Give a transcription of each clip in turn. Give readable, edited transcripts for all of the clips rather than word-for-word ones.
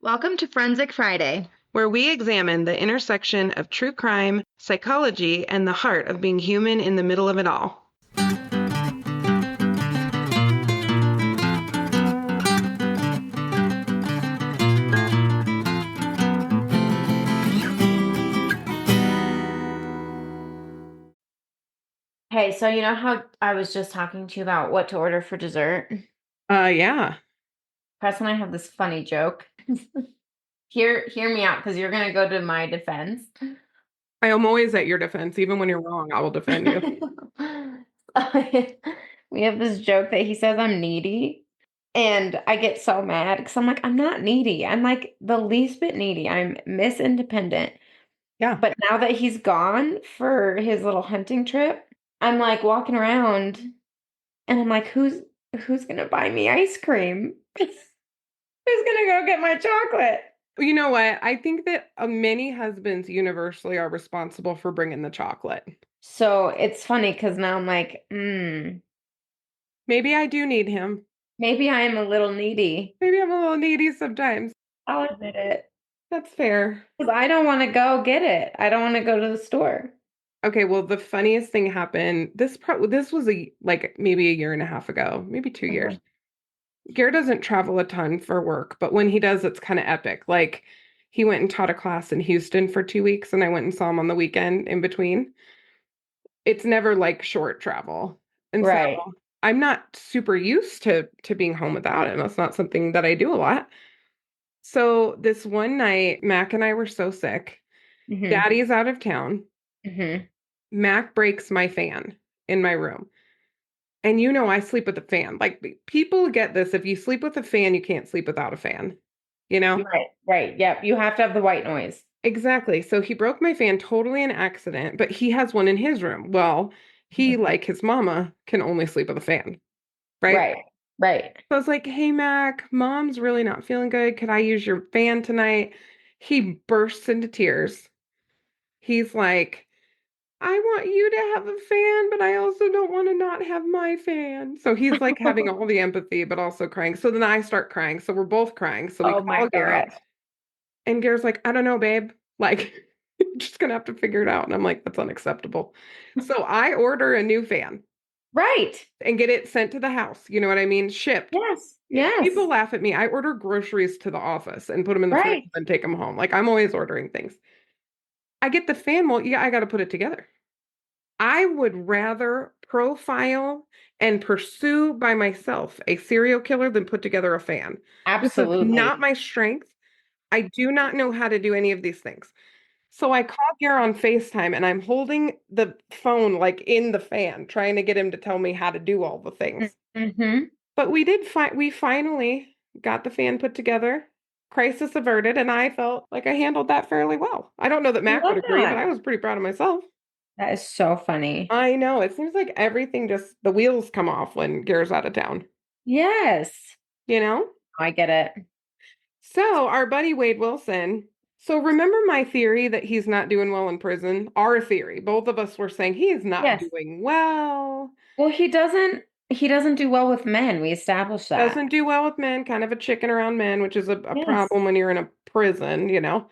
Welcome to Forensic Friday. Where we examine the intersection of true crime, psychology, and the heart of being human in the middle of it all. Hey, so you know how I was just talking to you about what to order for dessert? Yeah. Press and I have this funny joke. Hear me out because you're gonna go to my defense. I am always at your defense. Even when you're wrong, I will defend you. We have this joke that he says I'm needy, and I get so mad because I'm like, I'm not needy. I'm like the least bit needy. I'm Miss Independent. Yeah. But now that he's gone for his little hunting trip, I'm like walking around and I'm like, who's gonna buy me ice cream? Who's gonna go get my chocolate? You know what? I think that many husbands universally are responsible for bringing the chocolate. So it's funny because now I'm like, Maybe I do need him. maybe I am a little needy. Maybe I'm a little needy sometimes. I'll admit it. That's fair. Because I don't want to go get it. I don't want to go to the store. Okay, well, the funniest thing happened. This was like maybe a year and a half ago, maybe 2 years. Uh-huh. Gare doesn't travel a ton for work, but when he does, it's kind of epic. Like he went and taught a class in Houston for 2 weeks, and I went and saw him on the weekend in between. It's never like short travel. And so Right. I'm not super used to being home without him. That's not something that I do a lot. So this one night, Mac and I were so sick. Mm-hmm. Daddy's out of town. Mm-hmm. Mac breaks my fan in my room. And I sleep with a fan. Like people get this. If you sleep with a fan, you can't sleep without a fan, you know? Right. Right. Yep. You have to have the white noise. Exactly. So he broke my fan totally an accident, but he has one in his room. Well, he, Mhm. like his mama, can only sleep with a fan, right? Right. Right. So I was like, hey, Mac, mom's really not feeling good. Could I use your fan tonight? He bursts into tears. He's like, I want you to have a fan, but I also don't want to not have my fan. So he's like having all the empathy, but also crying. So then I start crying. So we're both crying. So we Oh my call Garrett, gosh. and Garrett's like, I don't know, babe. Like, just gonna have to figure it out. And I'm like, that's unacceptable. So I order a new fan Right. and get it sent to the house. You know what I mean? Shipped. Yes. Yes. People laugh at me. I order groceries to the office and put them in the fridge Right. and take them home. Like I'm always ordering things. I get the fan. Well, yeah, I got to put it together. I would rather profile and pursue by myself a serial killer than put together a fan. This is not Absolutely. my strength. I do not know how to do any of these things. So I called Gare on FaceTime and I'm holding the phone like in the fan, trying to get him to tell me how to do all the things. Mm-hmm. But we finally got the fan put together, crisis averted, and I felt like I handled that fairly well. I don't know that I Mac love would agree, but that. I was pretty proud of myself. That is so funny. I know. It seems like everything just the wheels come off when Gare's out of town, Yes. you know? I get it. So our buddy Wade Wilson. So remember my theory that he's not doing well in prison? Our theory. Both of us were saying he is not Yes. doing well. Well, he doesn't do well with men. We established that. Doesn't do well with men, kind of a chicken around men, which is a Yes. problem when you're in a prison.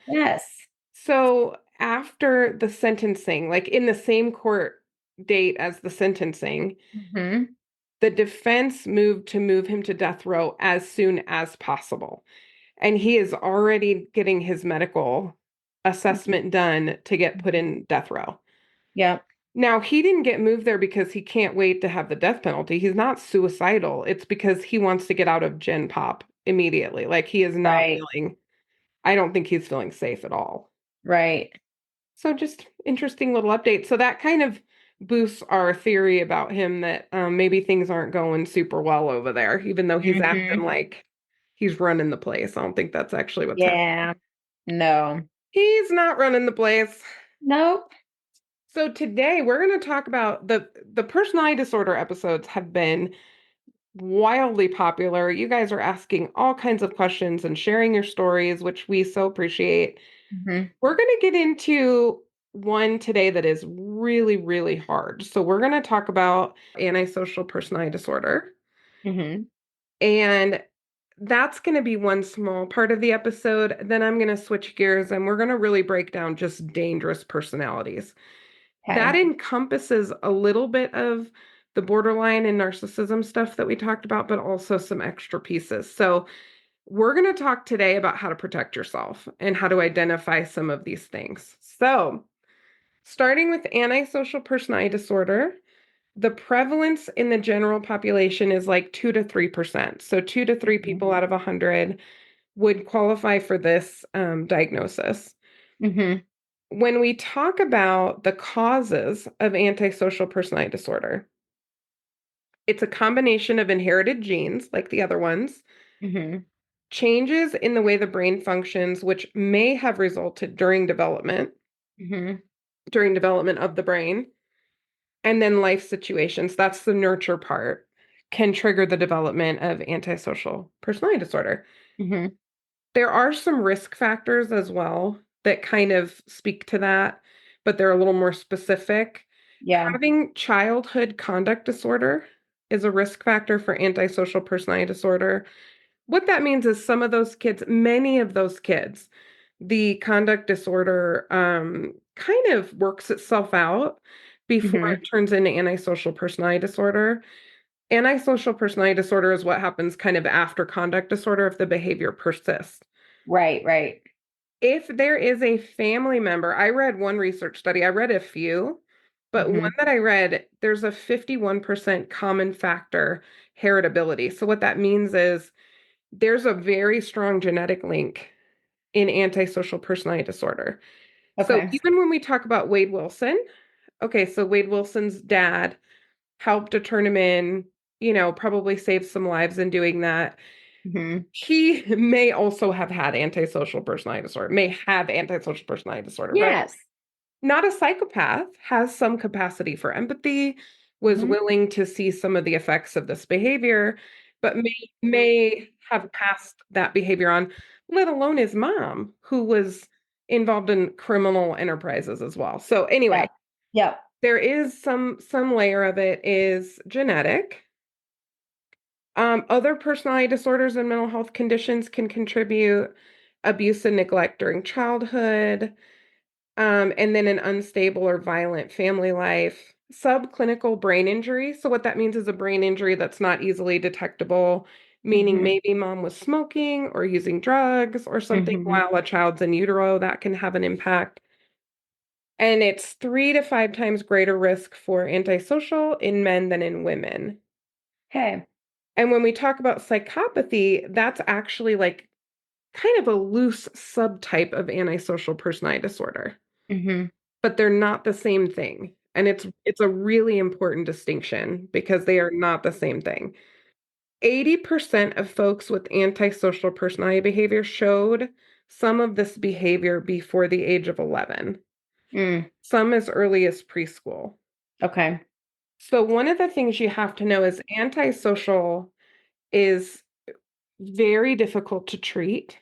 Yes. So after the sentencing, like in the same court date as the sentencing, Mm-hmm. the defense moved to move him to death row as soon as possible. And he is already getting his medical assessment done to get put in death row. Yep. Now, he didn't get moved there because he can't wait to have the death penalty. He's not suicidal. It's because he wants to get out of Gen Pop immediately. Like he is not Right. feeling, I don't think he's feeling safe at all. Right. So just interesting little update. So that kind of boosts our theory about him that maybe things aren't going super well over there, even though he's acting Mm-hmm. like he's running the place. I don't think that's actually what's happening. Yeah. No. He's not running the place. Nope. So today we're going to talk about the personality disorder episodes have been wildly popular. You guys are asking all kinds of questions and sharing your stories, which we so appreciate. Mm-hmm. We're going to get into one today that is really, really hard. So we're going to talk about antisocial personality disorder. Mm-hmm. And that's going to be one small part of the episode. Then I'm going to switch gears and we're going to really break down just dangerous personalities. That Okay. encompasses a little bit of the borderline and narcissism stuff that we talked about, but also some extra pieces. So, we're going to talk today about how to protect yourself and how to identify some of these things. So, starting with antisocial personality disorder, the prevalence in the general population is like 2 to 3%. So, 2 to 3 people out of 100 would qualify for this diagnosis. Mm-hmm. When we talk about the causes of antisocial personality disorder, it's a combination of inherited genes, like the other ones, Mm-hmm. changes in the way the brain functions, which may have resulted Mm-hmm. during development of the brain, and then life situations. That's the nurture part, can trigger the development of antisocial personality disorder. Mm-hmm. There are some risk factors as well that kind of speak to that, but they're a little more specific. Yeah. Having childhood conduct disorder is a risk factor for antisocial personality disorder. What that means is some of those kids, many of those kids, the conduct disorder kind of works itself out before Mm-hmm. it turns into antisocial personality disorder. Antisocial personality disorder is what happens kind of after conduct disorder if the behavior persists. Right, right. If there is a family member, I read one research study, I read a few, but one Mm-hmm. that I read, there's a 51% common factor heritability. So what that means is there's a very strong genetic link in antisocial personality disorder. So Okay. even when we talk about Wade Wilson, okay, so Wade Wilson's dad helped to turn him in, probably saved some lives in doing that. Mm-hmm. He may also have had antisocial personality disorder, may have antisocial personality disorder, but Yes. not a psychopath, has some capacity for empathy, was Mm-hmm. willing to see some of the effects of this behavior, but may have passed that behavior on, let alone his mom, who was involved in criminal enterprises as well. So Yeah. anyway, Yep. there is some layer of it is genetic. Other personality disorders and mental health conditions can contribute abuse and neglect during childhood, and then an unstable or violent family life, subclinical brain injury. So, what that means is a brain injury that's not easily detectable, meaning Mm-hmm. maybe mom was smoking or using drugs or something Mm-hmm. while a child's in utero, that can have an impact. And it's 3 to 5 times greater risk for antisocial in men than in women. Okay. And when we talk about psychopathy, that's actually like kind of a loose subtype of antisocial personality disorder, Mm-hmm. but they're not the same thing. And it's a really important distinction because they are not the same thing. 80% of folks with antisocial personality behavior showed some of this behavior before the age of 11, Mm. some as early as preschool. Okay. So one of the things you have to know is antisocial is very difficult to treat.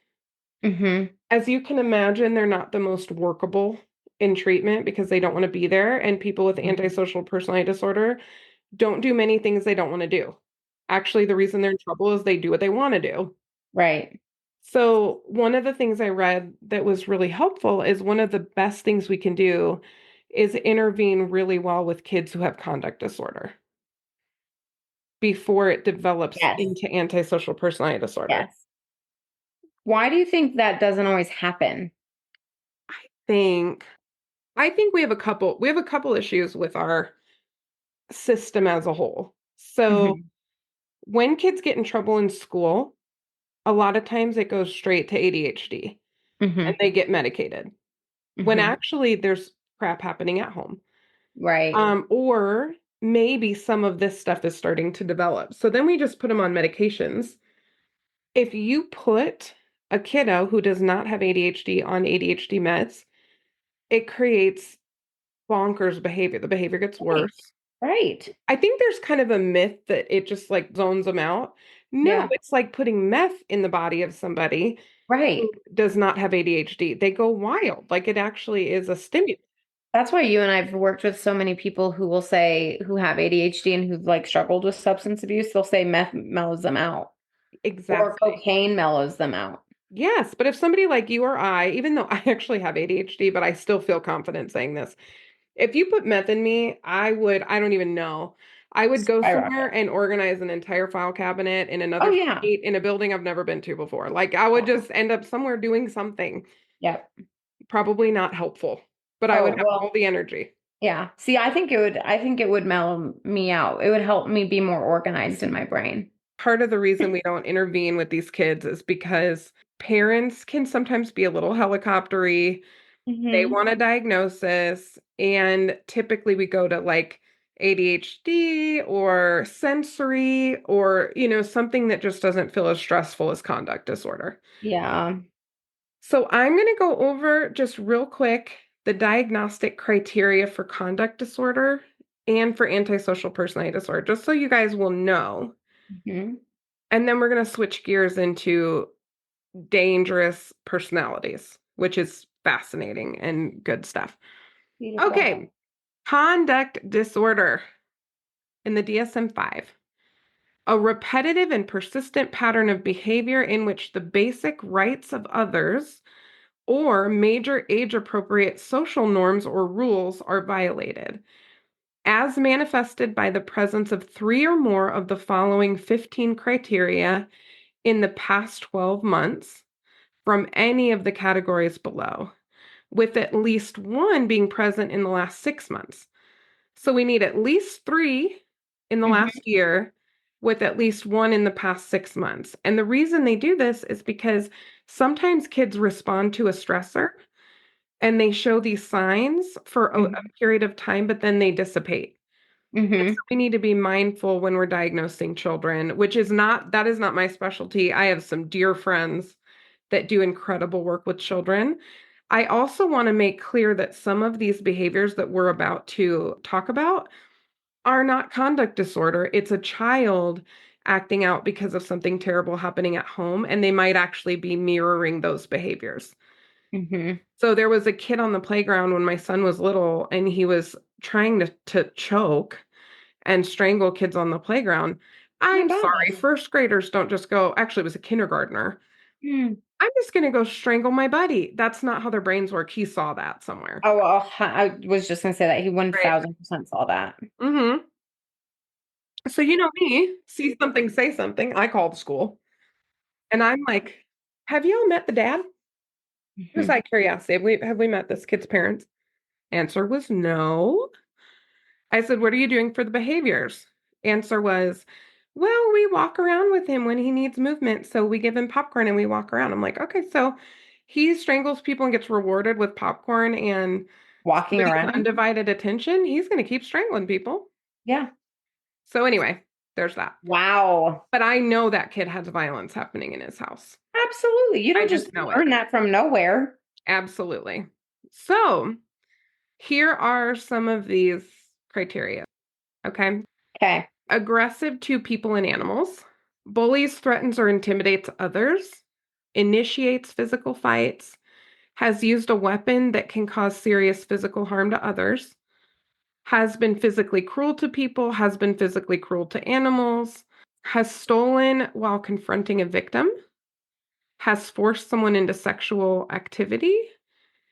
Mm-hmm. As you can imagine, they're not the most workable in treatment because they don't want to be there. And people with antisocial personality disorder don't do many things they don't want to do. Actually, the reason they're in trouble is they do what they want to do. Right. So, one of the things I read that was really helpful is one of the best things we can do is intervene really well with kids who have conduct disorder before it develops Yes. into antisocial personality disorder. Yes. Why do you think that doesn't always happen? Think I think we have a couple issues with our system as a whole. So Mm-hmm. when kids get in trouble in school, a lot of times it goes straight to ADHD and Mm-hmm. they get medicated when Mm-hmm. actually there's crap happening at home. Right. Or maybe some of this stuff is starting to develop. So then we just put them on medications. If you put a kiddo who does not have ADHD on ADHD meds, it creates bonkers behavior. The behavior gets Right. worse. Right. I think there's kind of a myth that it just like zones them out. No, Yeah. it's like putting meth in the body of somebody who Right. does not have ADHD. They go wild. Like it actually is a stimulant. That's why you and I've worked with so many people who will say who have ADHD and who've like struggled with substance abuse. They'll say meth mellows them out. Or Exactly. cocaine mellows them out. Yes, but if somebody like you or I, even though I actually have ADHD, but I still feel confident saying this, if you put meth in me, I don't even know. I would go somewhere Skyrocket. and organize an entire file cabinet in Oh another yeah. state in a building I've never been to before. Like I would just end up somewhere doing something, Yep. probably not helpful, but I would Oh have all well, the energy. yeah. See, I think it would mellow me out. It would help me be more organized in my brain. Part of the reason we don't intervene with these kids is because parents can sometimes be a little helicoptery. They Hmm. want a diagnosis, and typically we go to like ADHD or sensory or, something that just doesn't feel as stressful as conduct disorder. Yeah. So I'm going to go over just real quick the diagnostic criteria for conduct disorder and for antisocial personality disorder, just so you guys will know. Hmm. And then we're going to switch gears into dangerous personalities, which is fascinating and good stuff. Beautiful. Okay, conduct disorder in the DSM-5. A repetitive and persistent pattern of behavior in which the basic rights of others or major age-appropriate social norms or rules are violated, as manifested by the presence of three or more of the following 15 criteria in the past 12 months from any of the categories below, with at least one being present in the last 6 months. So we need at least three in the Hmm. last year, with at least one in the past 6 months. And the reason they do this is because sometimes kids respond to a stressor and they show these signs for a Hmm. period of time, but then they dissipate. And so Hmm. we need to be mindful when we're diagnosing children, that is not my specialty. I have some dear friends that do incredible work with children. I also want to make clear that some of these behaviors that we're about to talk about are not conduct disorder. It's a child acting out because of something terrible happening at home, and they might actually be mirroring those behaviors. Hmm. So there was a kid on the playground when my son was little, and he was trying to choke and strangle kids on the playground. Oh my I'm sorry, gosh. first graders don't just go, actually, it was a kindergartner. Hmm. I'm just going to go strangle my buddy. That's not how their brains work. He saw that somewhere. Oh, well, I was just gonna say that he Right. 1000% saw that. Mm-hmm. So you know me, see something, say something. I call the school and I'm like, have you all met the dad? Just Hmm. out of curiosity, have we met this kid's parents? Answer was no. I said, what are you doing for the behaviors? Answer was, well, we walk around with him when he needs movement. So we give him popcorn and we walk around. I'm like, okay, so he strangles people and gets rewarded with popcorn and Walking somebody's around. undivided attention. He's going to keep strangling people. Yeah. So anyway, there's that. Wow. But I know that kid has violence happening in his house. Absolutely. You I don't just just know it. learn that from nowhere. Absolutely. So here are some of these criteria. Okay. Okay. Aggressive to people and animals, bullies, threatens, or intimidates others, initiates physical fights, has used a weapon that can cause serious physical harm to others, has been physically cruel to people, has been physically cruel to animals, has stolen while confronting a victim, has forced someone into sexual activity,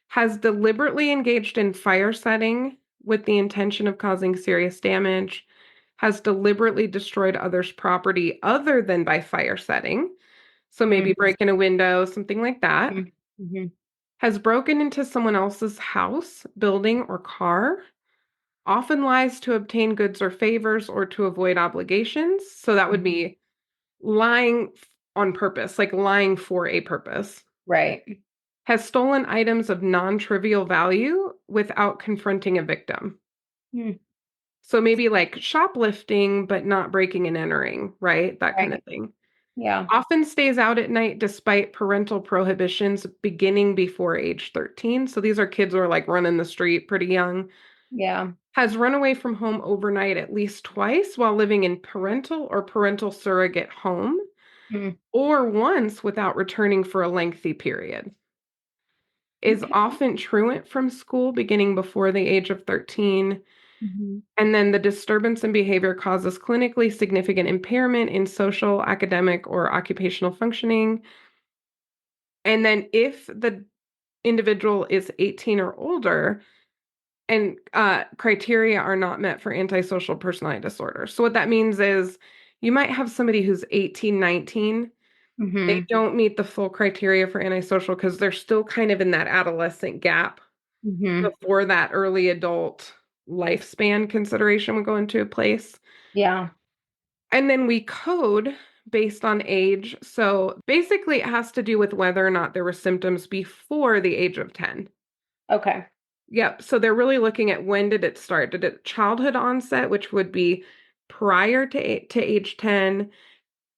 has deliberately engaged in fire setting with the intention of causing serious damage, has deliberately destroyed others' property other than by fire setting. So maybe Mm. breaking a window, something like that. Mhm. Mhm. Has broken into someone else's house, building, or car. Often lies to obtain goods or favors or to avoid obligations. So that would Mhm. be lying on purpose, like lying for a purpose. Right. Has stolen items of non-trivial value without confronting a victim. Mm. So maybe like shoplifting, but not breaking and entering, right? That kind of Right. thing. Yeah. Often stays out at night despite parental prohibitions beginning before age 13. So these are kids who are like running the street pretty young. Yeah. Has run away from home overnight at least twice while living in parental or parental surrogate home, Mm. or once without returning for a lengthy period. Is Okay. often truant from school beginning before the age of 13, Mhm. And then the disturbance in behavior causes clinically significant impairment in social, academic, or occupational functioning. And then if the individual is 18 or older, and criteria are not met for antisocial personality disorder. So what that means is you might have somebody who's 18, 19. They Mhm. don't meet the full criteria for antisocial because they're still kind of in that adolescent gap Mhm. before that early adult lifespan consideration would go into place. Yeah. And then we code based on age. So basically, it has to do with whether or not there were symptoms before the age of 10. Okay. Yep. So they're really looking at when did it start? Did it childhood onset, which would be prior to age 10?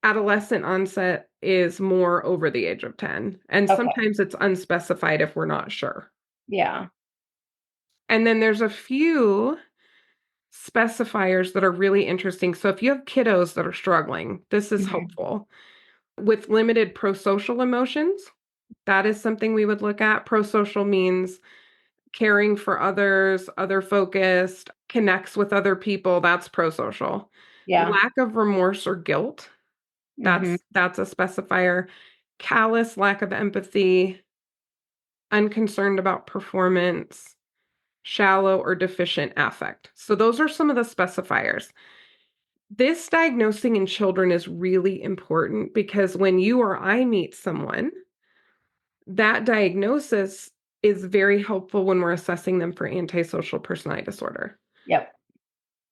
Adolescent onset is more over the age of 10. And Okay. sometimes it's unspecified if we're not sure. Yeah. And then there's a few specifiers that are really interesting. So if you have kiddos that are struggling, this is Mhm. helpful. With limited prosocial emotions, that is something we would look at. Prosocial means caring for others, other focused, connects with other people, that's prosocial. Yeah. Lack of remorse or guilt, Mhm. that's a specifier. Callous, lack of empathy, unconcerned about performance, shallow or deficient affect. So those are some of the specifiers. This diagnosing in children is really important because when you or I meet someone, that diagnosis is very helpful when we're assessing them for antisocial personality disorder. Yep.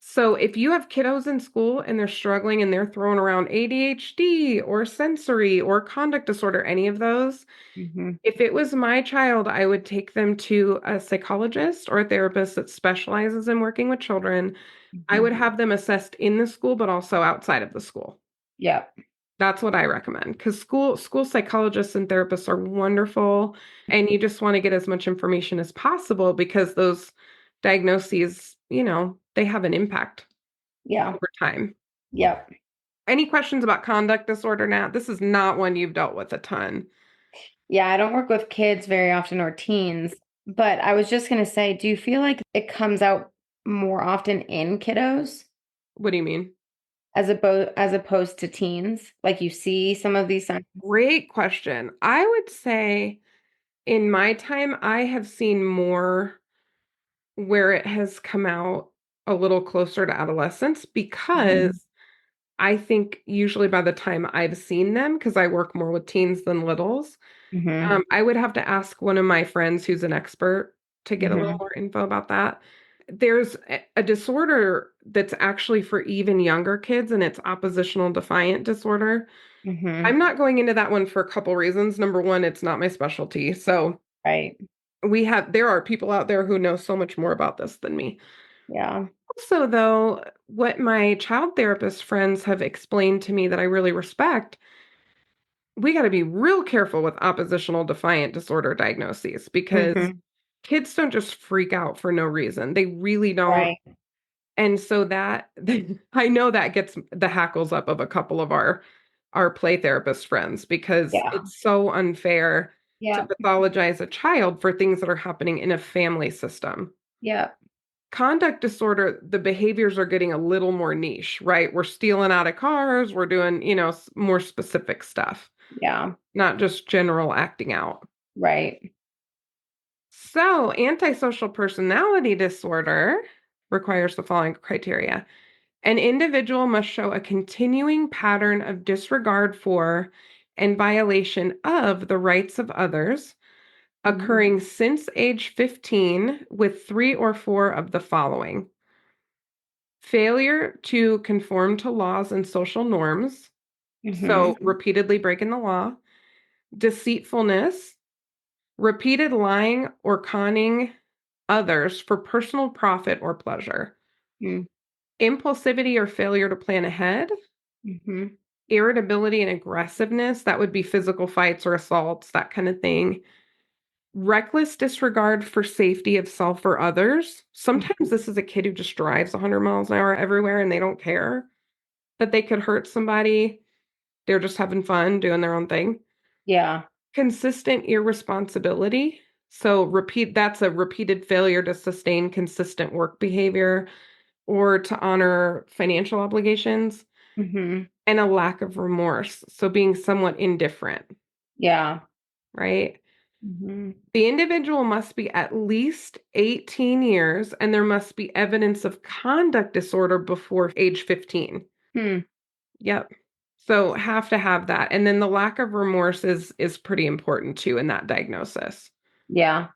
So if you have kiddos in school and they're struggling and they're throwing around ADHD or sensory or conduct disorder, any of those, Mhm. if it was my child, I would take them to a psychologist or a therapist that specializes in working with children. I Mhm. would have them assessed in the school, but also outside of the school. Yep. That's what I recommend because school psychologists and therapists are wonderful, and you just want to get as much information as possible because those diagnoses, they have an impact Yeah. over time. Yep. Any questions about conduct disorder, Nat? This is not one you've dealt with a ton. Yeah, I don't work with kids very often or teens, but I was just gonna say, do you feel like it comes out more often in kiddos What do you mean? as opposed to teens? Like you see some of these signs? Great question. I would say in my time, I have seen more where it has come out a little closer to adolescence Mhm. because I think usually by the time I've seen them, because I work more with teens than littles, Mhm. I would have to ask one of my friends who's an expert to get a little Mhm. more info about that. There's a disorder that's actually for even younger kids, and it's oppositional defiant disorder. Mhm. I'm not going into that one for a couple reasons. Number one, it's not my specialty. So Right. there are people out there who know so much more about this than me. Yeah. Also, though, what my child therapist friends have explained to me that I really respect, we got to be real careful with oppositional defiant disorder diagnoses because Mhm. kids don't just freak out for no reason. They really don't. Right. And so that I know that gets the hackles up of a couple of our play therapist friends because Yeah. it's so unfair to Yep. pathologize a child for things that are happening in a family system. Yep. Conduct disorder, the behaviors are getting a little more niche, right? We're stealing out of cars, we're doing, more specific stuff, Yeah. not just general acting out. Right. So, antisocial personality disorder requires the following criteria. An individual must show a continuing pattern of disregard for and violation of the rights of others, Mhm. occurring since age 15 with three or four of the following: failure to conform to laws and social norms, so Mhm. repeatedly breaking the law, deceitfulness, repeated lying or conning others for personal profit or pleasure, Mm. impulsivity or failure to plan ahead, Mhm. irritability and aggressiveness, that would be physical fights or assaults, that kind of thing. Reckless disregard for safety of self or others. Sometimes Mhm. this is a kid who just drives 100 miles an hour everywhere and they don't care that they could hurt somebody. They're just having fun doing their own thing. Yeah. Consistent irresponsibility. So that's a repeated failure to sustain consistent work behavior. or to honor financial obligations, Mhm. and a lack of remorse. So being somewhat indifferent, Yeah. right? Mhm. The individual must be at least 18 years and there must be evidence of conduct disorder before age 15. Hmm. Yep. So have to have that. And then the lack of remorse is pretty important too in that diagnosis. Yeah.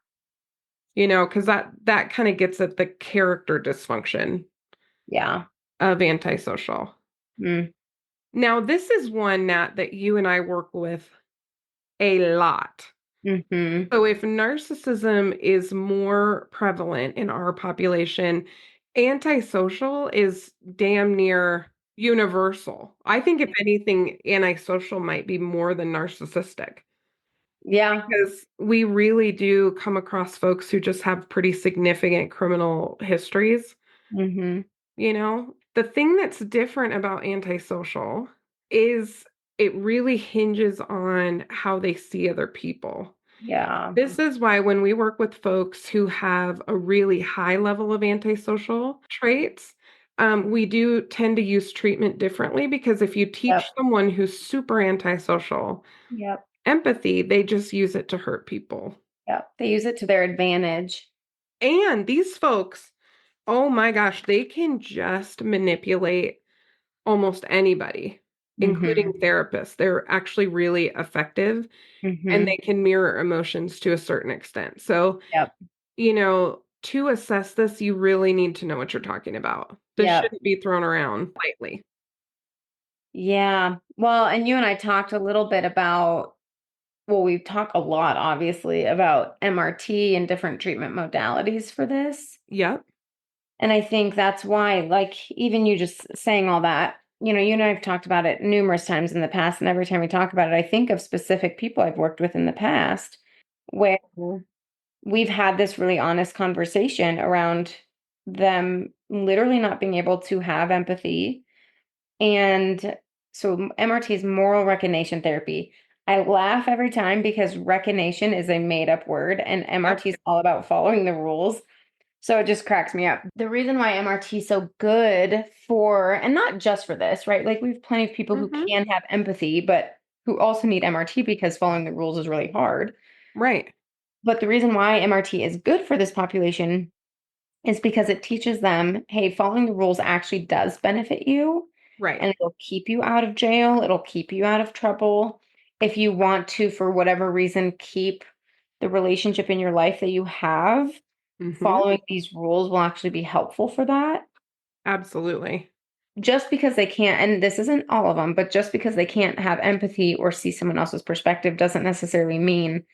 Because that kind of gets at the character dysfunction Yeah. of antisocial. Mm. Now, this is one, Nat, that you and I work with a lot. Mhm. So if narcissism is more prevalent in our population, antisocial is damn near universal. I think if anything, antisocial might be more than narcissistic Yeah. because we really do come across folks who just have pretty significant criminal histories. Mhm. The thing that's different about antisocial is it really hinges on how they see other people. Yeah. This is why when we work with folks who have a really high level of antisocial traits, we do tend to use treatment differently because if you Yep. teach someone who's super antisocial Yep. empathy, they just use it to hurt people. Yep. They use it to their advantage. And these folks, oh my gosh, they can just manipulate almost anybody, including Mhm. therapists. They're actually really effective and they Mhm. can mirror emotions to a certain extent. So, Yep. to assess this, you really need to know what you're talking about. This Yep. shouldn't be thrown around lightly. Yeah. Well, and you and I talked a little bit about, well, we talk a lot, obviously, about MRT and different treatment modalities for this. Yep. And I think that's why, like, even you just saying all that, you and I have talked about it numerous times in the past. And every time we talk about it, I think of specific people I've worked with in the past where we've had this really honest conversation around them literally not being able to have empathy. And so MRT is moral recognition therapy. I laugh every time because recognition is a made up word and Yep. MRT is all about following the rules. So it just cracks me up. The reason why MRT is so good for, and not just for this, right? Like we have plenty of people who Hmm. can have empathy, but who also need MRT because following the rules is really hard. Right. But the reason why MRT is good for this population is because it teaches them, hey, following the rules actually does benefit you Right. and it'll keep you out of jail, it'll keep you out of trouble. If you want to, for whatever reason, keep the relationship in your life that you have, Hmm. following these rules will actually be helpful for that. Absolutely. Just because they can't, and this isn't all of them, but just because they can't have empathy or see someone else's perspective doesn't necessarily mean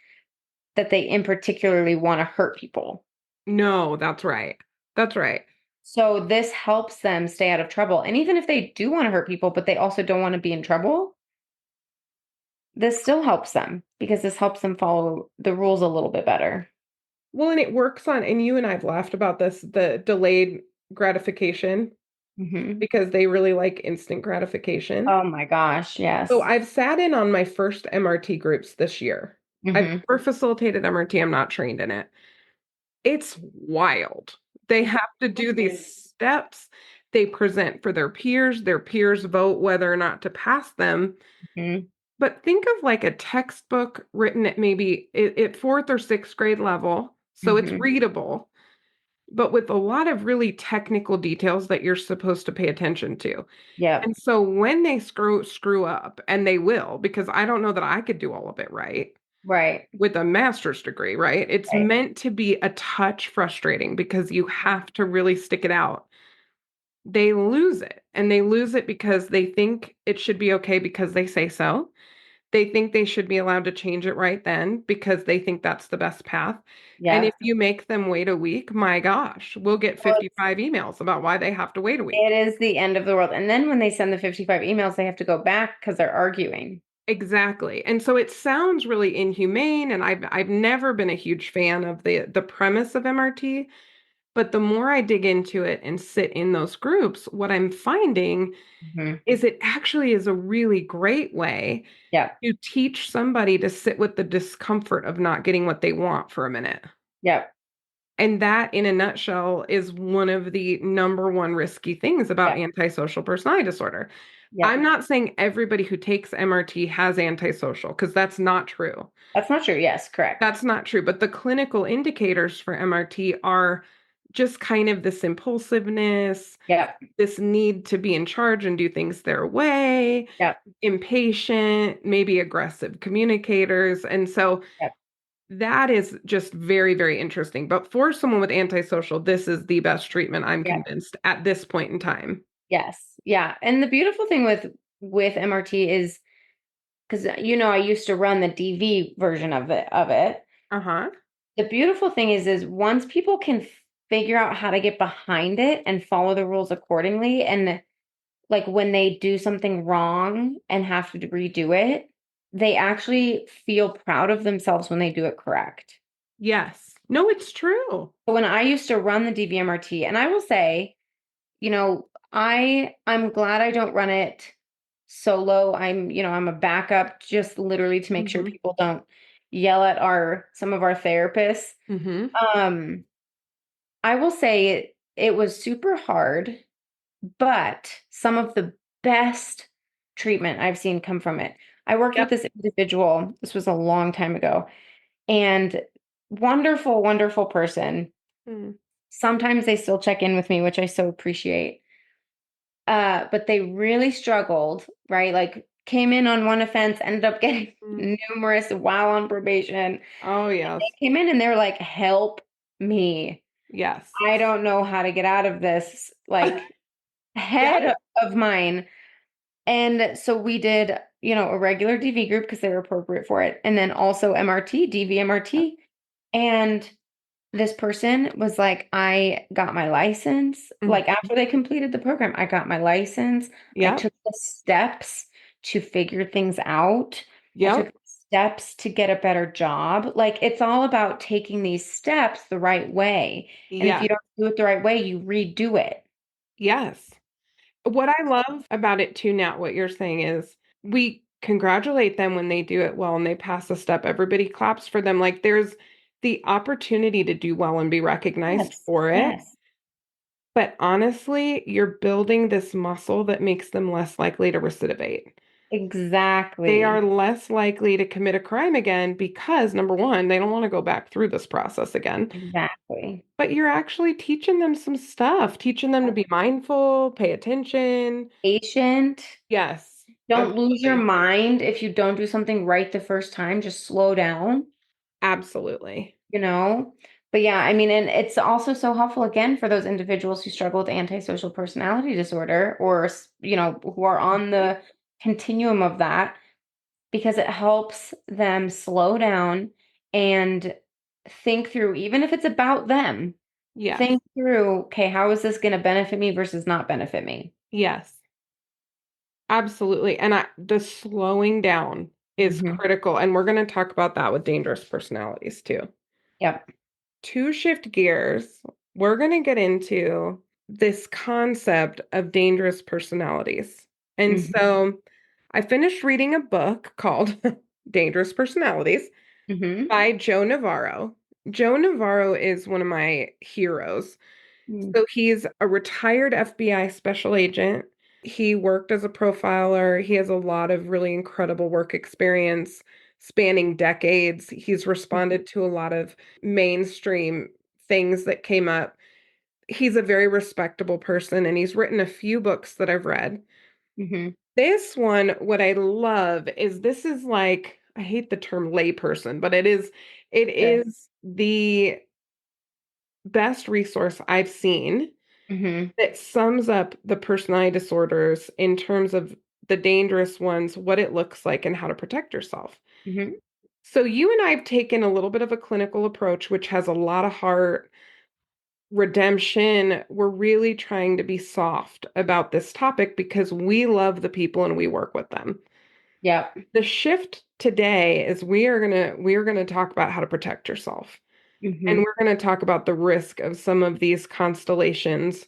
that they in particularly want to hurt people. No, that's right. That's right. So this helps them stay out of trouble. And even if they do want to hurt people, but they also don't want to be in trouble, this still helps them because this helps them follow the rules a little bit better. Well, and it works on, and you and I've laughed about this, the delayed gratification, Hmm. because they really like instant gratification. Oh my gosh, So yes. I've sat in on my first MRT groups this year. I've Hmm. never facilitated MRT, I'm not trained in it. It's wild. They have to do these steps. They present for their peers vote whether or not to pass them. Hmm. But think of like a textbook written at maybe at fourth or sixth grade level. So it's Hmm. readable, but with a lot of really technical details that you're supposed to pay attention to. Yep. And so when they screw up, and they will, because I don't know that I could do all of it right Right. with a master's degree, right? It's Right. meant to be a touch frustrating because you have to really stick it out. They lose it, and they lose it because they think it should be okay because they say so. They think they should be allowed to change it right then because they think that's the best path. And if Yep. you make them wait a week, my gosh, we'll get Well, 55 emails about why they have to wait a it week. is the end of the world. And then when they send the 55 emails, they have to go back because they're arguing. Exactly. And so it sounds really inhumane, and I've never been a huge fan of the premise of MRT, but the more I dig into it and sit in those groups, what I'm finding Hmm. is it actually is a really great way Yep. to teach somebody to sit with the discomfort of not getting what they want for a minute. Yep. And that, in a nutshell, is one of the number one risky things about Yep. antisocial personality disorder. I'm Yep. not saying everybody who takes MRT has antisocial, because that's not true. That's not true. Yes, correct. That's not true. But the clinical indicators for MRT are just kind of this impulsiveness, Yep. this need to be in charge and do things their way, Yep. impatient, maybe aggressive communicators. And so Yep. that is just very, very interesting. But for someone with antisocial, this is the best treatment, I'm Yep. convinced, at this point in time. Yes. Yeah. And the beautiful thing with MRT is because I used to run the DV version of it. Uh-huh. The beautiful thing is once people can figure out how to get behind it and follow the rules accordingly, and like when they do something wrong and have to redo it, they actually feel proud of themselves when they do it correct. Yes. No, it's true. But when I used to run the DVMRT, and I will say, I'm glad I don't run it solo. I'm a backup just literally to make sure Mm-hmm. people don't yell at some of our therapists. Mm-hmm. Um, I will say it was super hard, but some of the best treatment I've seen come from it. I worked with Yep. this individual, this was a long time ago, and wonderful, wonderful person. Mm. Sometimes they still check in with me, which I so appreciate. But they really struggled, right? Like came in on one offense, ended up getting Mm. numerous while on probation. Oh, They yes. came in and they're like, help me. Yes. I don't know how to get out of this like Yep. head of mine. And so we did, a regular DV group because they were appropriate for it. And then also MRT, DV Yep. MRT. And this person was like, I got my license. Like Mhm. after they completed the program, I got my license. I Yep. took the steps to figure things out. I took Yep. steps to get a better job. Like it's all about taking these steps the right way. And if you Yes. don't do it the right way, you redo it. Yes. What I love about it too now, what you're saying is we congratulate them when they do it well and they pass a step. Everybody claps for them. Like there's the opportunity to do well and be recognized Yes. for it. Yes. But honestly, you're building this muscle that makes them less likely to recidivate. They are Exactly. less likely to commit a crime again because, number one, they don't want to go back through this process again. Exactly. But you're actually teaching them some stuff, teaching them to be mindful, pay attention. Patient. Yes, Don't lose your absolutely. mind if you don't do something right the first time. Just slow down, Absolutely. you know? But yeah, I mean, and it's also so helpful again for those individuals who struggle with antisocial personality disorder or, who are on Mhm. the continuum of that because it helps them slow down and think through, even if it's about them, Yes. think through, okay, how is this going to benefit me versus not benefit me? Yes. Absolutely. And the slowing down is Hmm. critical. And we're going to talk about that with dangerous personalities too. Yep. To shift gears, we're going to get into this concept of dangerous personalities. And Hmm. so I finished reading a book called Dangerous Personalities Hmm. by Joe Navarro. Joe Navarro is one of my heroes. So he's a retired FBI special agent. He worked as a profiler. He has a lot of really incredible work experience spanning decades. He's responded to a lot of mainstream things that came up. He's a very respectable person and he's written a few books that I've read. Hmm. This one, what I love is this is like, I hate the term layperson, but it is the best resource I've seen Hmm. that sums up the personality disorders in terms of the dangerous ones, what it looks like, and how to protect yourself. Hmm. So, you and I have taken a little bit of a clinical approach, which has a lot of heart, redemption. We're really trying to be soft about this topic because we love the people and we work with them. Yep. The shift today is we are going to talk about how to protect yourself. And Hmm. we're going to talk about the risk of some of these constellations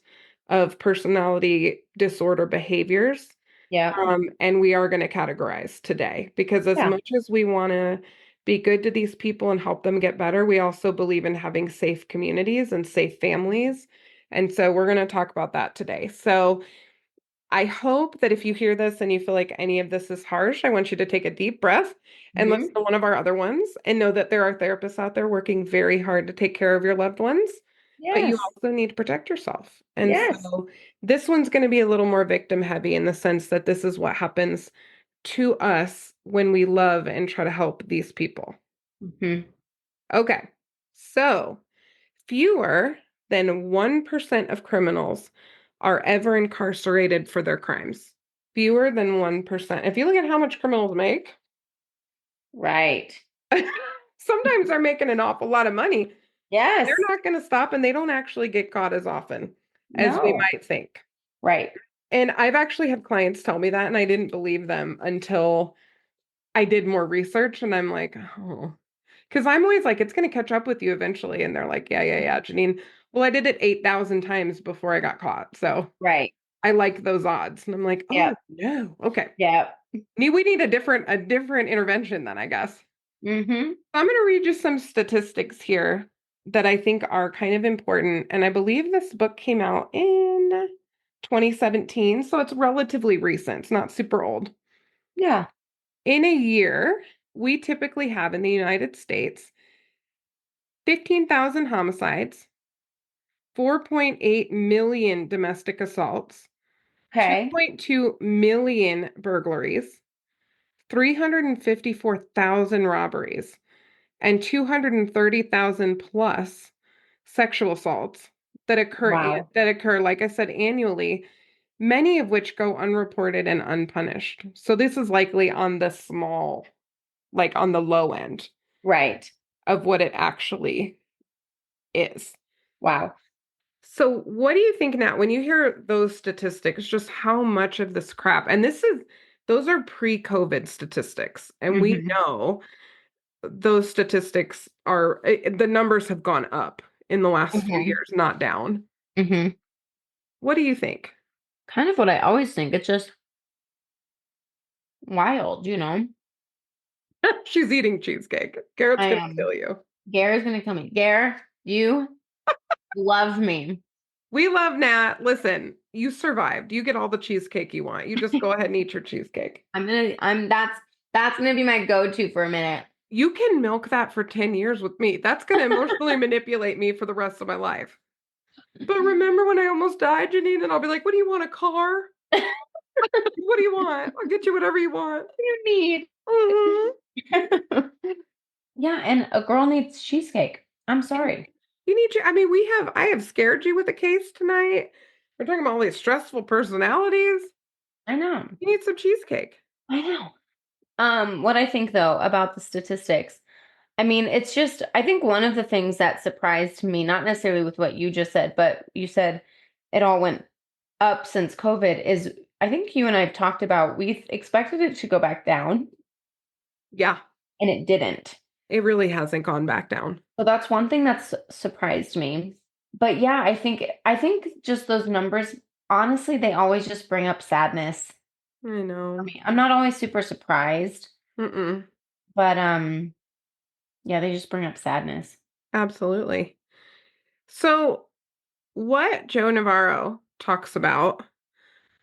of personality disorder behaviors. Yep. And we are going to categorize today because as Yeah. much as we want to be good to these people and help them get better. We also believe in having safe communities and safe families. And so we're going to talk about that today. So I hope that if you hear this and you feel like any of this is harsh, I want you to take a deep breath and listen Hmm. to one of our other ones and know that there are therapists out there working very hard to take care of your loved ones, but you Yes. also need to protect yourself. And Yes. so this one's going to be a little more victim heavy in the sense that this is what happens to us when we love and try to help these people. Hmm. Okay. So fewer than 1% of criminals are ever incarcerated for their crimes. Fewer than 1%. If you look at how much criminals make, Right. sometimes they're making an awful lot of money. They're Yes. not going to stop and they don't actually get caught as often as we No. might think. Right. And I've actually had clients tell me that, and I didn't believe them until I did more research. And I'm like, oh, because I'm always like, it's going to catch up with you eventually. And they're like, yeah, yeah, yeah, Janine. Well, I did it 8,000 times before I got caught. So Right. I like those odds. And I'm like, oh Yep. no. Okay. Yep. We need a different intervention then, I guess. Hmm. I'm going to read you some statistics here that I think are kind of important. And I believe this book came out in 2017, so it's relatively recent. It's not super old. Yeah. In a year, we typically have in the United States 15,000 homicides, 4.8 million domestic assaults, Okay. 2.2 million burglaries, 354,000 robberies, and 230,000 plus sexual assaults Wow. that occur, like I said, annually, many of which go unreported and unpunished. So this is likely on the small, like on the low end Right. of what it actually is. Wow. So what do you think, Nat, when you hear those statistics, just how much of this crap, and those are pre-COVID statistics, and we Hmm. know those statistics the numbers have gone up in the last few Hmm. years, not down. Hmm. What do you think? Kind of what I always think. It's just wild, you know? She's eating cheesecake. Garrett's I gonna am. kill you. Gare's gonna kill me. Gare, you love me. We love Nat. Listen, you survived. You get all the cheesecake you want. You just go ahead and eat your cheesecake. That's gonna be my go-to for a minute. You can milk that for 10 years with me. That's gonna emotionally manipulate me for the rest of my life. But remember when I almost died, Janine? And I'll be like, what do you want, a car? What do you want? I'll get you whatever you want. You need. Mhm. Yeah, and a girl needs cheesecake. I'm And sorry. you need I mean, I have scared you with a case tonight. We're talking about all these stressful personalities. I know. You need some cheesecake. I know. What I think though about the statistics, I mean, it's just I think one of the things that surprised me, not necessarily with what you just said, but you said it all went up since COVID, is I think you and I have talked about we expected it to go back down Yeah, and it didn't. it really hasn't gone back down. So that's one thing that's surprised me. But yeah, I think just those numbers, honestly, they always just bring up sadness I for know. me. I'm not always super surprised, Mm-mm. but yeah, they just bring up sadness. Absolutely. So, what Joe Navarro talks about,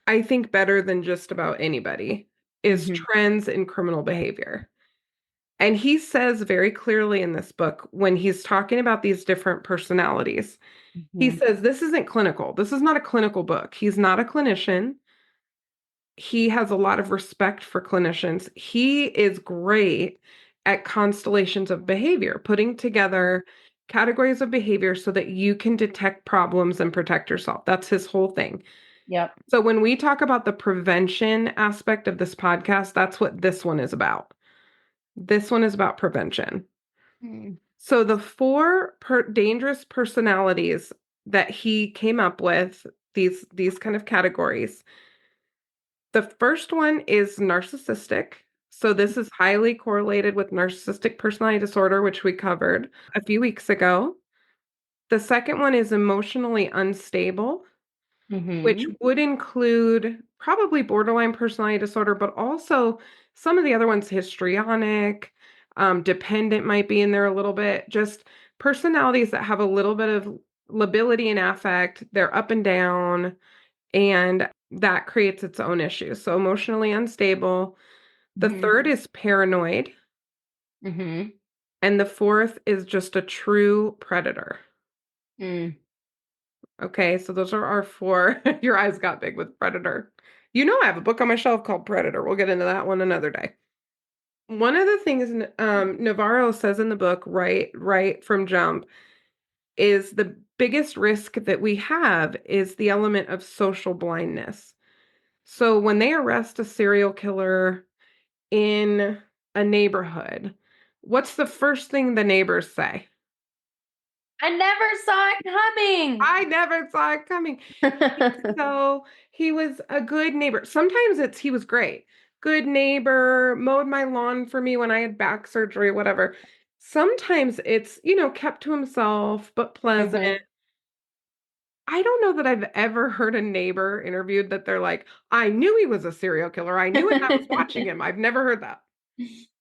I think better than just about anybody, is Mhm. trends in criminal behavior. And he says very clearly in this book, when he's talking about these different personalities, he Mhm. says this isn't clinical. This is not a clinical book. He's not a clinician. He has a lot of respect for clinicians. He is great at constellations of behavior, putting together categories of behavior so that you can detect problems and protect yourself. That's his whole thing. Yep. So when we talk about the prevention aspect of this podcast, that's what this one is about. This one is about prevention. Mm. So the dangerous personalities that he came up with, these kind of categories. The first one is narcissistic. So this is highly correlated with narcissistic personality disorder, which we covered a few weeks ago. The second one is emotionally unstable, which Mhm. would include probably borderline personality disorder, but also some of the other ones, histrionic, Dependent might be in there a little bit. Just personalities that have a little bit of lability and affect. They're up and down, and that creates its own issues. So emotionally unstable. The Mhm. third is paranoid, Mhm. and the fourth is just a true predator. Mm. Okay, so those are our four. Your eyes got big with predator. You know, I have a book on my shelf called Predator. We'll get into that one another day. One of the things Navarro says in the book, right from jump, is the biggest risk that we have is the element of social blindness. So when they arrest a serial killer in a neighborhood, what's the first thing the neighbors say? I never saw it coming. I never saw it coming. So he was a good neighbor. Sometimes it's he was great. Good neighbor, mowed my lawn for me when I had back surgery, whatever. Sometimes it's, kept to himself, but pleasant. Mhm. I don't know that I've ever heard a neighbor interviewed that they're like, I knew he was a serial killer. I knew it. I was watching him. I've never heard that.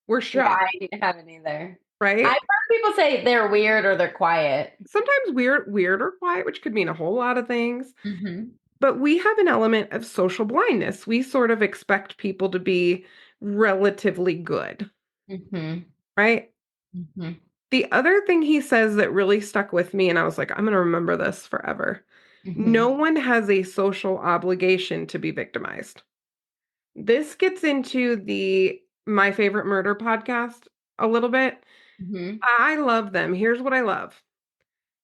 We're Yeah, shocked, I haven't either. I've right? heard people say they're weird or they're quiet. Sometimes weird or quiet, which could mean a whole lot of things. Mhm. But we have an element of social blindness. We sort of expect people to be relatively good, Mhm. right? Mhm. The other thing he says that really stuck with me, and I was like, I'm going to remember this forever. No Mhm. one has a social obligation to be victimized. This gets into the My Favorite Murder podcast a little bit. Mhm. I love them. Here's what I love.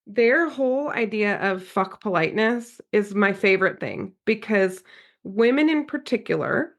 Their whole idea of fuck politeness is my favorite thing because women in particular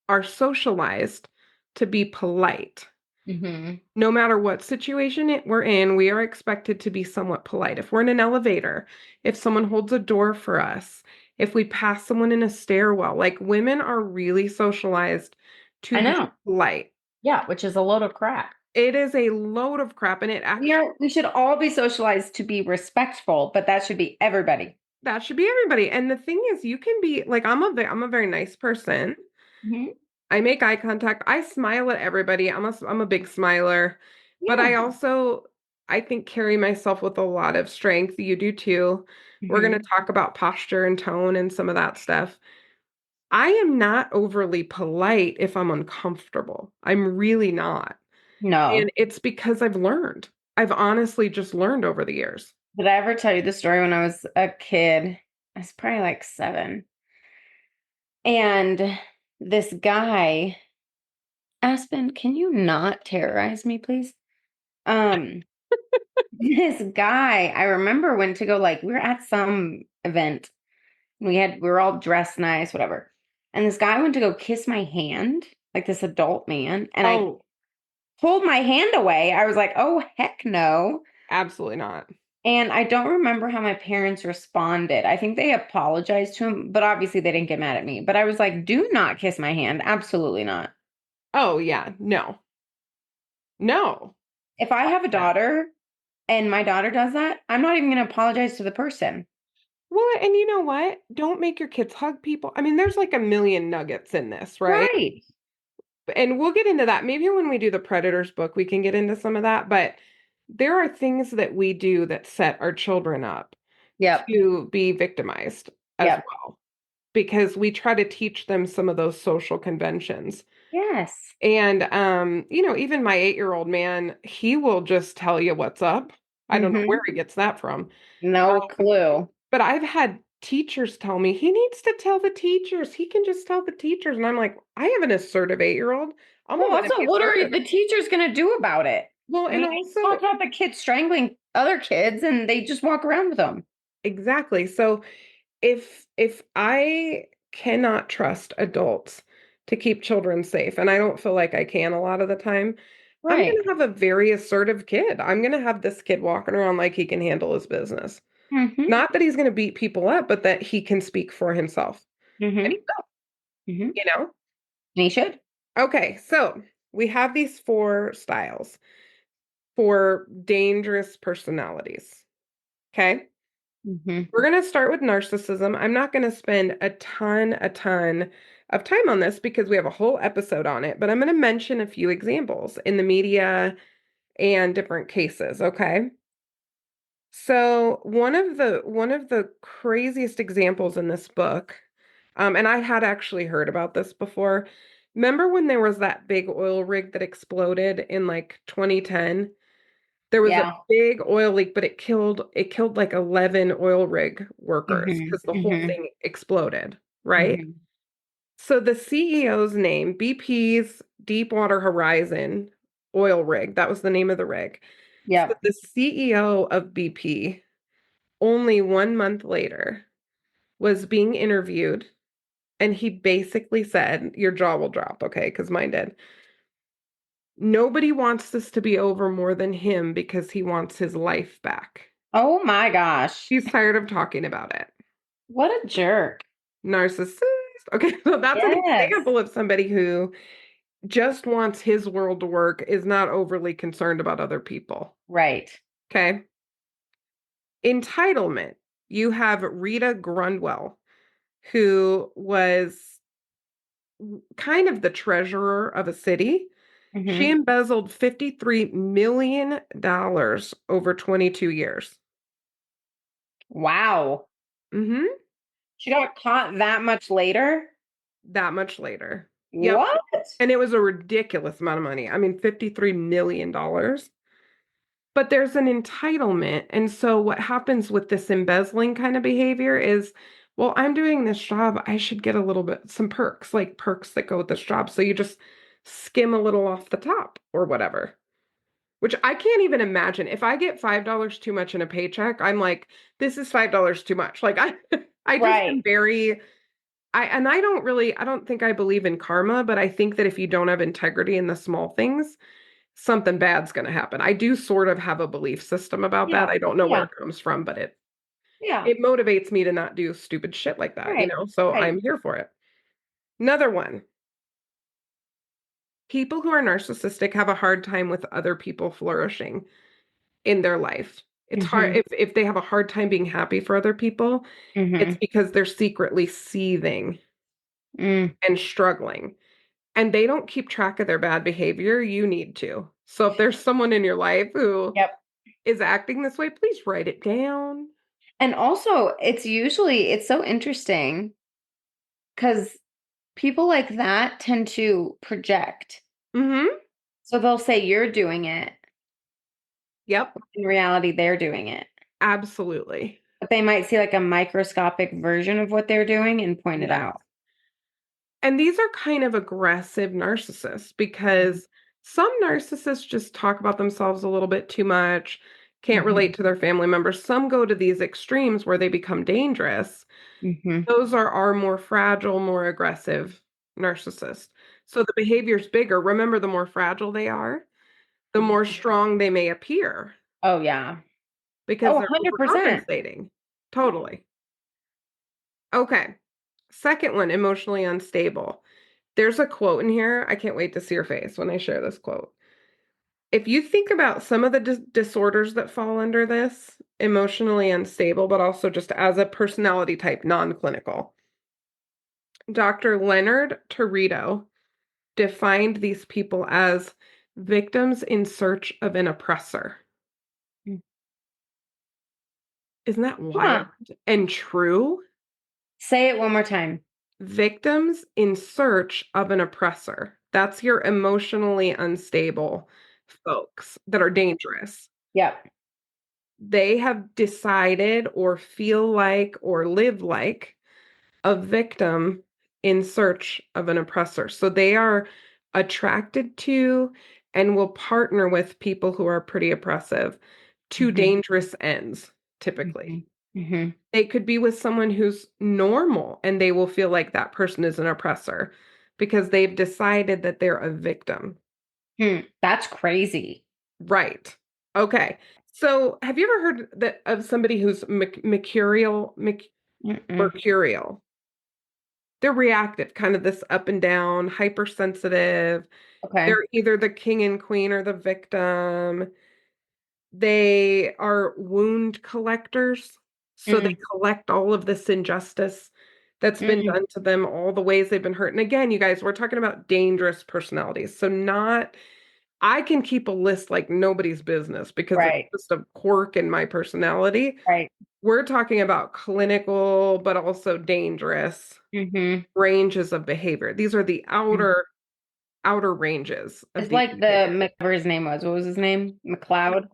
are socialized to be polite. Mhm. No matter what situation we're in, we are expected to be somewhat polite. If we're in an elevator, if someone holds a door for us, if we pass someone in a stairwell, like women are really socialized to I be know. polite. Yeah, which is a load of crap. It is a load of crap, and it actually We should all be socialized to be respectful, but that should be everybody. that should be everybody. And the thing is, you can be like I'm a very nice person. Mhm. I make eye contact. I smile at everybody. I'm a big smiler, but I Yeah. also I think carry myself with a lot of strength. You do too. We're going to Mhm. talk about posture and tone and some of that stuff. I am not overly polite if I'm uncomfortable. I'm really not. And No. it's because I've learned. I've honestly just learned over the years. Did I ever tell you the story when I was a kid? I was probably like 7. And this guy, Aspen, can you not terrorize me, please? Um, this guy, I remember went to go like we were at some event. We were all dressed nice, whatever. And this guy went to go kiss my hand, like this adult man, and I Oh, pulled my hand away. I was like, "Oh, heck no." absolutely not. And I don't remember how my parents responded. I think they apologized to him, but obviously they didn't get mad at me. But I was like, "Do not kiss my hand. Absolutely not." Oh, yeah. No. No. If I have a Yeah. daughter and my daughter does that, I'm not even going to apologize to the person. Well, and you know what? Don't make your kids hug people. I mean, there's like a million nuggets in this, right? Right. And we'll get into that. Maybe when we do the Predators book, we can get into some of that. But there are things that we do that set our children up Yep. to be victimized as Yep. well, because we try to teach them some of those social conventions. Yes. And even my 8-year-old man, he will just tell you what's up. I don't know where Mhm. he gets that from. No clue. But I've had teachers tell me he needs to tell the teachers. He can just tell the teachers. And I'm like, I have an assertive 8-year-old. I'm Well, gonna let him also, be what are assertive. the teachers going to do about it? Well, I and mean, also they talk about the kids strangling other kids and they just walk around with them. exactly. So if I cannot trust adults to keep children safe, and I don't feel like I can a lot of the time, I'm Right. gonna have a very assertive kid. I'm gonna have this kid walking around like he can handle his business. Mhm. Not that he's gonna beat people up, but that he can speak for himself. And Mhm. Mhm. you know? And he should. Okay, so we have these four styles for dangerous personalities. Okay. Mhm. We're going to start with narcissism. I'm not going to spend a ton of time on this because we have a whole episode on it, but I'm going to mention a few examples in the media and different cases, okay? So one of the craziest examples in this book, and I had actually heard about this before. Remember when there was that big oil rig that exploded in like 2010? There was a Yeah. big oil leak, but it killed like 11 oil rig workers Hmm. because the whole Hmm. thing exploded, right? Hmm. So the CEO's name, BP's Deepwater Horizon oil rig, that was the name of the rig. So Yep. the CEO of BP, only 1 month later, was being interviewed, and he basically said, your jaw will drop, okay, because mine did. Nobody wants this to be over more than him because he wants his life back. Oh my gosh. He's tired of talking about it. What a jerk. Narcissist. Okay, so that's an Yes. example of somebody who just wants his world to work, is not overly concerned about other people. Right. Okay. Entitlement. You have Rita Grundwell, who was kind of the treasurer of a city. She Hmm. embezzled $53 million over 22 years. Wow. Mm-hmm. She got caught that much later? That much later. Yep. What? And it was a ridiculous amount of money. I mean, $53 million. But there's an entitlement. And so what happens with this embezzling kind of behavior is, well, I'm doing this job. I should get a little bit, some perks, like perks that go with this job. So you just skim a little off the top or whatever, which I can't even imagine. If I get $5 too much in a paycheck, I'm like, this is $5 too much. Like I just Right. am very, I don't think I believe in karma, but I think that if you don't have integrity in the small things, something bad's going to happen. I do sort of have a belief system about that. Yeah. I don't know where Yeah. it comes from, but it Yeah. it motivates me to not do stupid shit like that, you Right. know? So Right. I'm here for it. Another one. People who are narcissistic have a hard time with other people flourishing in their life. It's hard Hmm. if they have a hard time being happy for other people, it's Hmm. because they're secretly seething Mm. and struggling. And they don't keep track of their bad behavior. You need to. So if there's someone in your life who Yep. is acting this way, please write it down. And also, it's so interesting because people like that tend to project. Mhm. So they'll say you're doing it. Yep. In reality, they're doing it. Absolutely. But they might see like a microscopic version of what they're doing and point it Yes. out. And these are kind of aggressive narcissists because some narcissists just talk about themselves a little bit too much, can't Hmm. relate to their family members. Some go to these extremes where they become dangerous. Hmm. Those are our more fragile, more aggressive narcissists. So the behavior's bigger. Remember, the more fragile they are, the more strong they may appear Oh, yeah. because Oh, they're 100%. overcompensating. Totally. Okay. Second one, emotionally unstable. There's a quote in here. I can't wait to see your face when I share this quote. If you think about some of the disorders that fall under this, emotionally unstable, but also just as a personality type, non-clinical, Dr. Leonard Torito defined these people as victims in search of an oppressor. Isn't that wild Huh. and true? Say it one more time. Victims in search of an oppressor. That's your emotionally unstable folks that are dangerous. Yep. They have decided or feel like or live like a victim in search of an oppressor. So they are attracted to and will partner with people who are pretty oppressive to Hmm. dangerous ends, typically. Hmm. Hmm. They could be with someone who's normal and they will feel like that person is an oppressor because they've decided that they're a victim. Hmm. That's crazy. Right. Okay. So, have you ever heard that of somebody who's Mm-mm. mercurial? They're reactive, kind of this up and down, hypersensitive. Okay. They're either the king and queen or the victim. They are wound collectors. So they Mm. collect all of this injustice that's been Mm, done to them, all the ways they've been hurt. And again, you guys, we're talking about dangerous personalities. So not, I can keep a list like nobody's business because it's right, just a quirk in my personality. right. We're talking about clinical, but also dangerous Mm-hmm. ranges of behavior. These are the outer ranges of It's these like the behaviors. whatever his name was. What was his name? McLeod.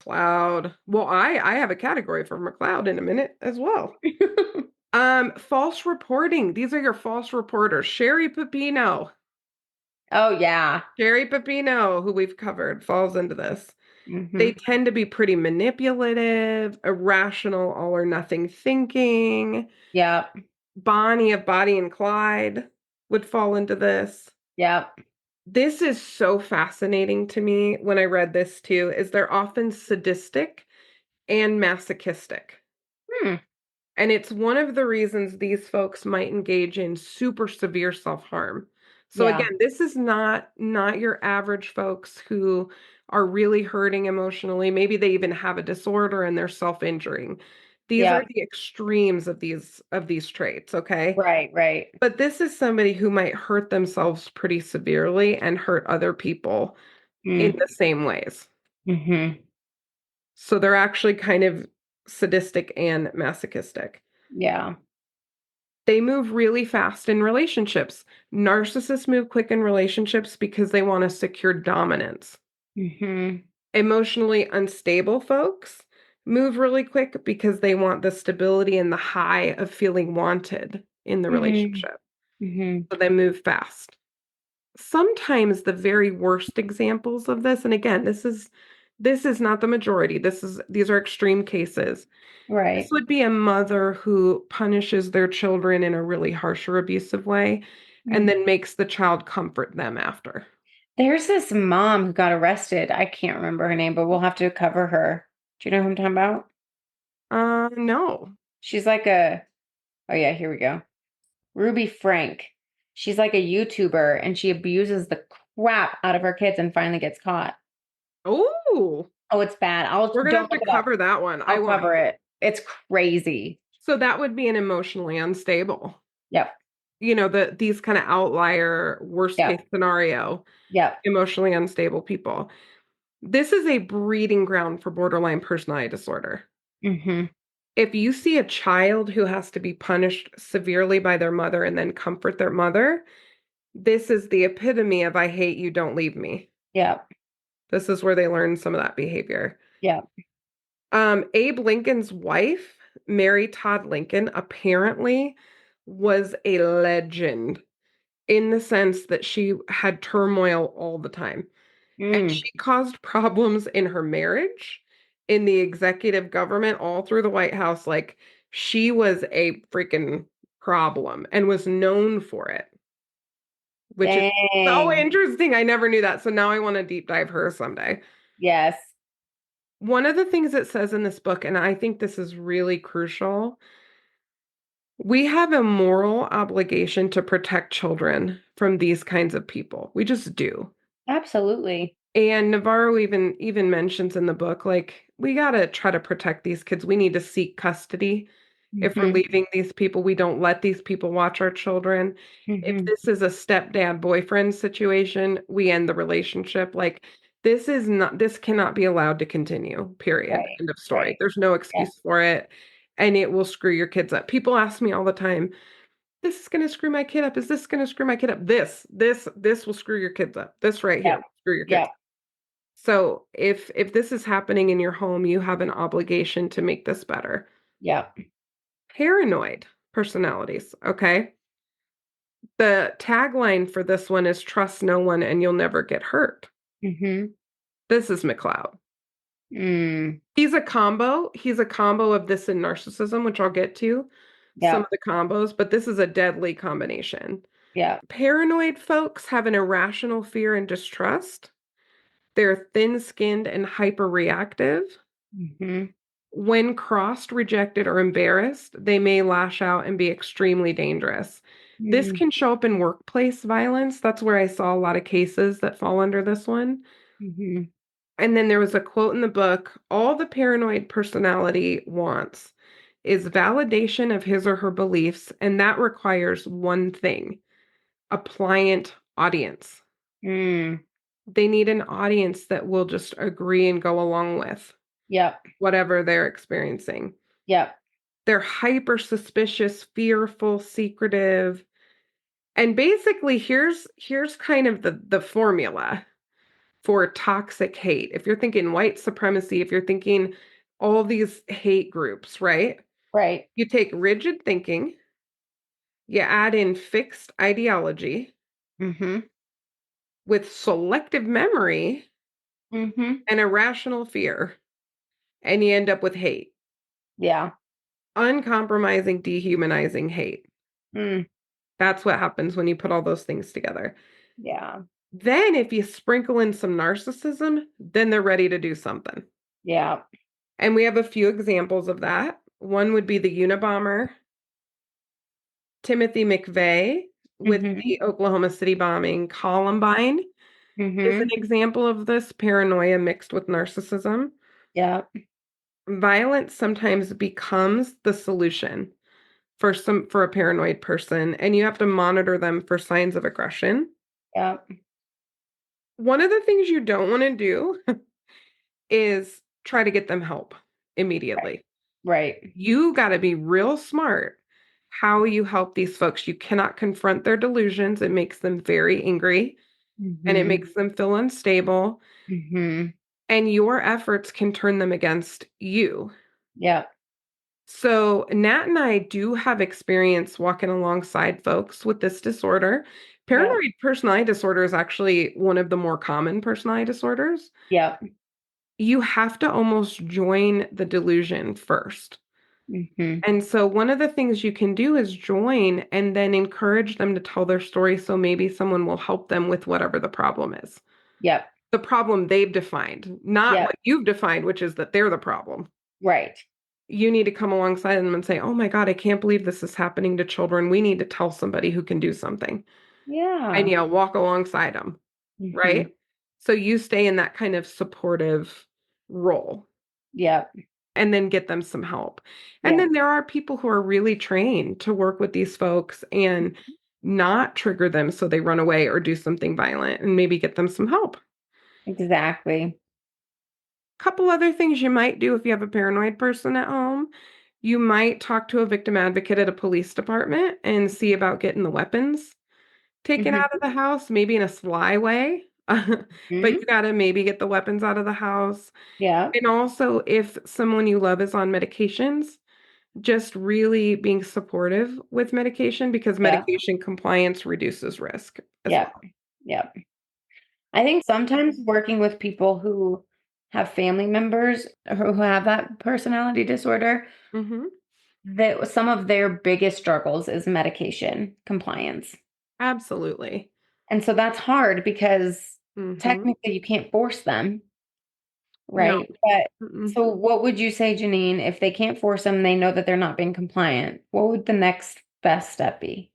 Cloud. Well, I have a category for McLeod in a minute as well. False reporting. These are your false reporters. Oh yeah. Sherry Pepino, who we've covered, falls into this. They Mm-hmm. tend to be pretty manipulative, irrational, all or nothing thinking. Yep. Bonnie of Bonnie and Clyde would fall into this. Yep. This is so fascinating to me when I read this too, is they're often sadistic and masochistic. Hmm. And it's one of the reasons these folks might engage in super severe self-harm. So Yeah. again, this is not your average folks who are really hurting emotionally. Maybe they even have a disorder and they're self-injuring. These are Yep. the extremes of these traits, okay? Right. Right. But this is somebody who might hurt themselves pretty severely and hurt other people in Mm. the same ways. Mm-hmm. So they're actually kind of sadistic and masochistic. Yeah. They move really fast in relationships. Narcissists move quick in relationships because they want to secure dominance. Mm-hmm. Emotionally unstable folks move really quick because they want the stability and the high of feeling wanted in the Mm-hmm. relationship. Mm-hmm. So they move fast. Sometimes the very worst examples of this, and again, this is not the majority. These are extreme cases. This Right. would be a mother who punishes their children in a really harsh or abusive way and Mm. then makes the child comfort them after. There's this mom who got arrested. I can't remember her name, but we'll have to cover her. Do you know who I'm talking about? No. She's like a, oh yeah, here we go. Ruby Frank. She's like a YouTuber and she abuses the crap out of her kids and finally gets caught. Oh, Oh, it's bad. we're gonna Don't have to look it up. cover that one. I I'll want. cover it. It's crazy. So that would be an emotionally unstable. Yep. These kind of outlier worst case Yep. scenario, Yep. emotionally unstable people. This is a breeding ground for borderline personality disorder. Mm-hmm. If you see a child who has to be punished severely by their mother and then comfort their mother, this is the epitome of I hate you, don't leave me. Yep. This is where they learn some of that behavior. Yep. Abe Lincoln's wife, Mary Todd Lincoln, apparently was a legend in the sense that she had turmoil all the time. And Mm. she caused problems in her marriage, in the executive government, all through the White House. Like, she was a freaking problem and was known for it, which is so Dang. interesting. I never knew that. So now I want to deep dive her someday. Yes. One of the things it says in this book, and I think this is really crucial, we have a moral obligation to protect children from these kinds of people. We just do. Absolutely. And Navarro even mentions in the book, like, we gotta try to protect these kids. We need to seek custody. If we're Mm-hmm. leaving these people, we don't let these people watch our children. If Mm-hmm. this is a stepdad boyfriend situation, we end the relationship. Like, this cannot be allowed to continue, period. Right. End of story. Right. There's no Yeah. excuse for it. And it will screw your kids up. People ask me all the time, this is going to screw my kid up. Is this going to screw my kid up? This will screw your kids up. This right here Yeah. will screw your kids. Yeah. So if this is happening in your home, you have an obligation to make this better. Yeah. Paranoid personalities, okay? The tagline for this one is trust no one and you'll never get hurt. Mm-hmm. This is McLeod. Mm. He's a combo. He's a combo of this and narcissism, which I'll get to some Yeah. of the combos, but this is a deadly combination. Yeah. Paranoid folks have an irrational fear and distrust. They're thin-skinned and hyperreactive. Mm-hmm. When crossed, rejected, or embarrassed, they may lash out and be extremely dangerous. This Mm. can show up in workplace violence. That's where I saw a lot of cases that fall under this one. Mm-hmm. And then there was a quote in the book, all the paranoid personality wants is validation of his or her beliefs, and that requires one thing, a pliant audience. Mm. They need an audience that will just agree and go along with Yep. whatever they're experiencing. Yep. They're hyper suspicious, fearful, secretive. And basically here's kind of the formula for toxic hate. If you're thinking white supremacy, if you're thinking all these hate groups, right? Right. You take rigid thinking, you add in fixed ideology Mm-hmm. with selective memory Mm-hmm. and irrational fear, and you end up with hate. Yeah. Uncompromising, dehumanizing hate. Mm. That's what happens when you put all those things together. Yeah. Then, if you sprinkle in some narcissism, then they're ready to do something. Yeah. And we have a few examples of that. One would be the Unabomber, Timothy McVeigh with Mm-hmm. the Oklahoma City bombing. Columbine is an Mm-hmm. example of this paranoia mixed with narcissism. Yeah. Violence sometimes becomes the solution for a paranoid person, and you have to monitor them for signs of aggression. Yeah. One of the things you don't want to do is try to get them help Right. immediately. Right. You got to be real smart how you help these folks. You cannot confront their delusions. It makes them very angry and it Mm-hmm. makes them feel unstable. Mm-hmm. And your efforts can turn them against you. Yeah. So, Nat and I do have experience walking alongside folks with this disorder. Yeah. Paranoid personality disorder is actually one of the more common personality disorders. Yeah. You have to almost join the delusion first. Mm-hmm. And so one of the things you can do is join and then encourage them to tell their story so maybe someone will help them with whatever the problem is. Yep. The problem they've defined, not Yep. what you've defined, which is that they're the problem. Right. You need to come alongside them and say, "Oh my God, I can't believe this is happening to children. We need to tell somebody who can do something." And Yeah. walk alongside them, right? Mm-hmm. So you stay in that kind of supportive role Yep. and then get them some help. And Yeah. then there are people who are really trained to work with these folks and not trigger them so they run away or do something violent and maybe get them some help. Exactly. Couple other things you might do if you have a paranoid person at home. You might talk to a victim advocate at a police department and see about getting the weapons taken out of Mm-hmm. the house, maybe in a sly way. But Mm-hmm. you got to maybe get the weapons out of the house. Yeah. And also, if someone you love is on medications, just really being supportive with medication because Yeah. medication compliance reduces risk as Yeah. well. Yeah. I think sometimes working with people who have family members who have that personality disorder, Hmm. that some of their biggest struggles is medication compliance. Absolutely. And so that's hard because Hmm. technically you can't force them, No. right? But Mm-mm. so what would you say, Janine, if they can't force them, they know that they're not being compliant? What would the next best step be?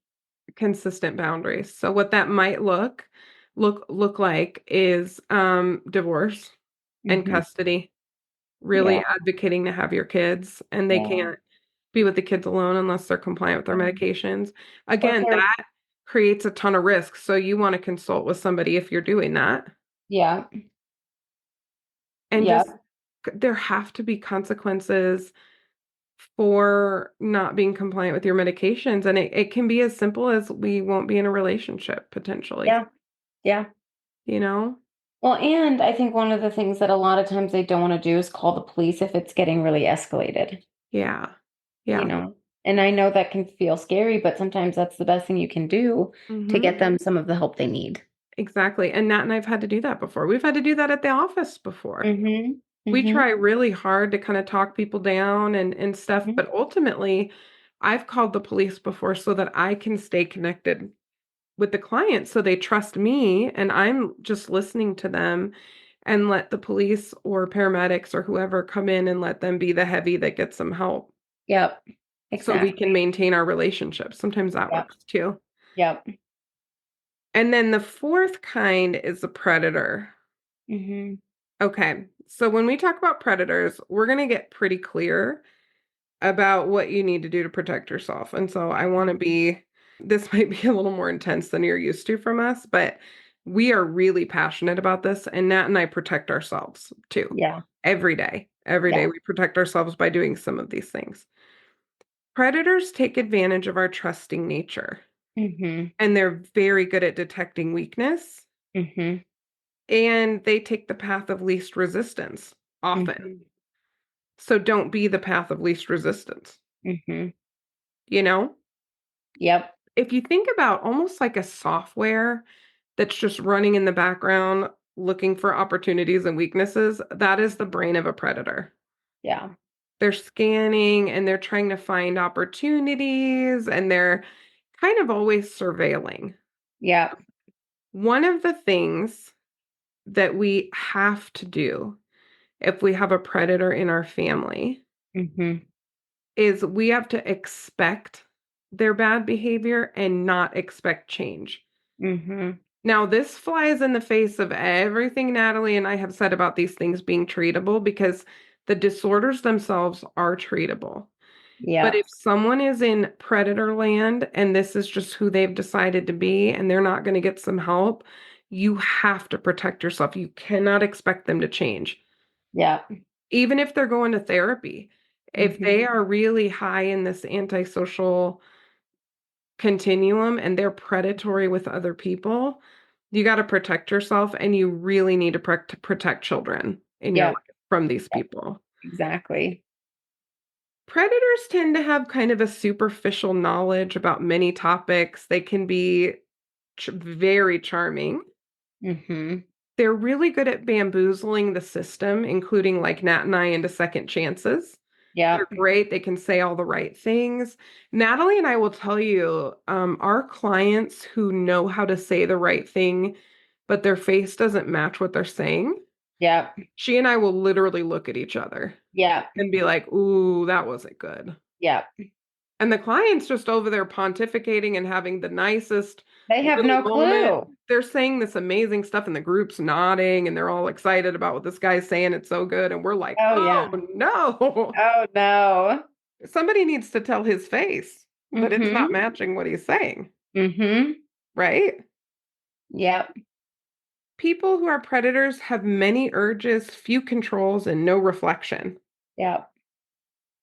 Consistent boundaries. So what that might look like is divorce and Hmm. custody. Really Yeah. advocating to have your kids, and they Yeah. can't be with the kids alone unless they're compliant with their medications. Or if Again, they're, that creates a ton of risk. So you want to consult with somebody if you're doing that. yeah. And Yeah. just there have to be consequences for not being compliant with your medications. And it can be as simple as we won't be in a relationship potentially, Yeah. Yeah. you know? Well, and I think one of the things that a lot of times they don't want to do is call the police if it's getting really escalated, Yeah. you Yeah. know? And I know that can feel scary, but sometimes that's the best thing you can do to Hmm. get them some of the help they need. Exactly. And Nat and I've had to do that before. We've had to do that at the office before. Mhm. We try Mhm. really hard to kind of talk people down and stuff, Mhm. but ultimately, I've called the police before so that I can stay connected with the client so they trust me and I'm just listening to them and let the police or paramedics or whoever come in and let them be the heavy that gets some help Yep. so we can Exactly. maintain our relationship. Sometimes that Yep. works too. Yep. And then the fourth kind is the predator. Mhm. Okay. So when we talk about predators, we're going to get pretty clear about what you need to do to protect yourself. And so I want to be, this might be a little more intense than you're used to from us, but we are really passionate about this. And Nat and I protect ourselves too. Yeah. Every day. Every day Yeah. we protect ourselves by doing some of these things. Predators take advantage of our trusting nature, Mm-hmm. and they're very good at detecting weakness, Mm-hmm. and they take the path of least resistance often. Mm-hmm. So don't be the path of least resistance, Mm-hmm. you know? Yep. If you think about almost like a software that's just running in the background looking for opportunities and weaknesses, that is the brain of a predator. Yeah. They're scanning and they're trying to find opportunities and they're kind of always surveilling. Yep. One of the things that we have to do if we have a predator in our family Mm-hmm. is we have to expect their bad behavior and not expect change. Mm-hmm. Now, this flies in the face of everything Natalie and I have said about these things being treatable because the disorders themselves are treatable. But if Yep. someone is in predator land and this is just who they've decided to be and they're not going to get some help, you have to protect yourself. You cannot expect them to change. Yep. Even if they're going to therapy, if Mm-hmm. they are really high in this antisocial continuum and they're predatory with other people, you got to protect yourself and you really need to protect children in your Yep. life from these Yep. people. Exactly. Predators tend to have kind of a superficial knowledge about many topics. They can be very charming. Mm-hmm. They're really good at bamboozling the system, including like Nat and I into second chances. They're Yep. great. They can say all the right things. Natalie and I will tell you, our clients who know how to say the right thing, but their face doesn't match what they're saying, Yep. she and I will literally look at each other Yep. and be like, ooh, that wasn't good. Yep. And the client's just over there pontificating and having the nicest They have little no moment. clue. They're saying this amazing stuff, and the group's nodding and they're all excited about what this guy's saying. It's so good. And we're like, Oh oh yeah. no, Oh no. somebody needs to tell his face that it's not Mm-hmm. matching what he's saying, Mm-hmm. right? Yep. People who are predators have many urges, few controls, and no reflection, Yep.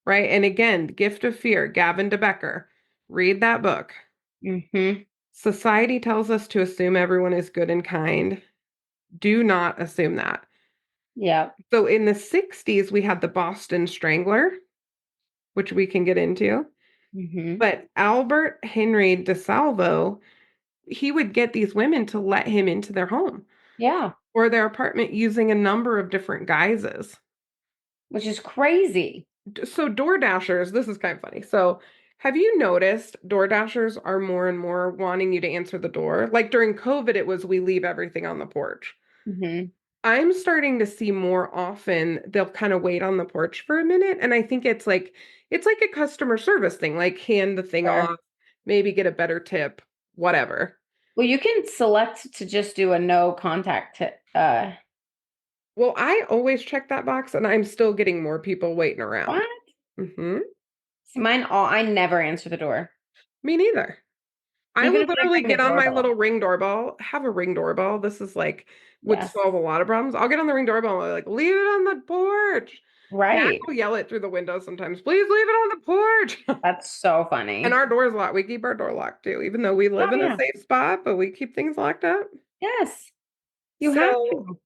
right? And again, Gift of Fear, Gavin de Becker. Read that book. Mm-hmm. Society tells us to assume everyone is good and kind. Do not assume that. Yep. So in the 60s, we had the Boston Strangler, which we can get into. Mm-hmm. But Albert Henry DeSalvo, he would get these women to let him into their home Yeah. or their apartment using a number of different guises. Which is crazy. So Door Dashers, this is kind of funny. So have you noticed Door Dashers are more and more wanting you to answer the door? Like during COVID, it was we leave everything on the porch. Mm-hmm. I'm starting to see more often they'll kind of wait on the porch for a minute. And I think it's like a customer service thing, like hand the thing Sure. off, maybe get a better tip, whatever. Well, you can select to just do a no contact Well, I always check that box and I'm still getting more people waiting around. what? Hmm. See, mine all I never answer the door. Me neither. I Even will if I literally ring the get on my doorbell. little Ring doorbell, have a Ring doorbell. This is like would Yes. solve a lot of problems. I'll get on the Ring doorbell and like, leave it on the porch. Nat Right. will yell it through the window sometimes. Please leave it on the porch. That's so And funny. our door's locked. We keep our door locked too, even though we Oh live in a yeah. safe spot, but we keep things locked up. Yes. You have So to.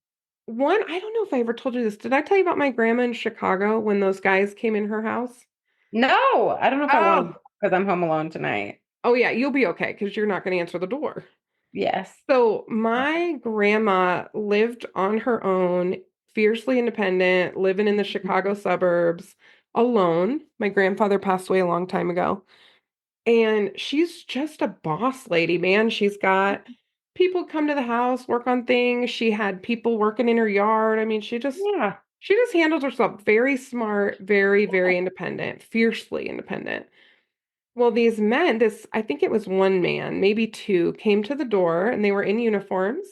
one, I don't know if I ever told you this. Did I tell you about my grandma in Chicago when those guys came in her house? No, I don't know if I want to Oh, because I'm home alone tonight. oh yeah, you'll be okay because you're not going to answer the door. Yes. So my grandma lived on her own, fiercely independent, living in the Chicago suburbs, alone. My grandfather passed away a long time ago. And she's just a boss lady, man. She's got people come to the house, work on things. She had people working in her yard. I mean, Yeah. she just handles herself very smart, very independent, fiercely independent. Well, these men, this I think it was one man, maybe two, came to the door and they were in uniforms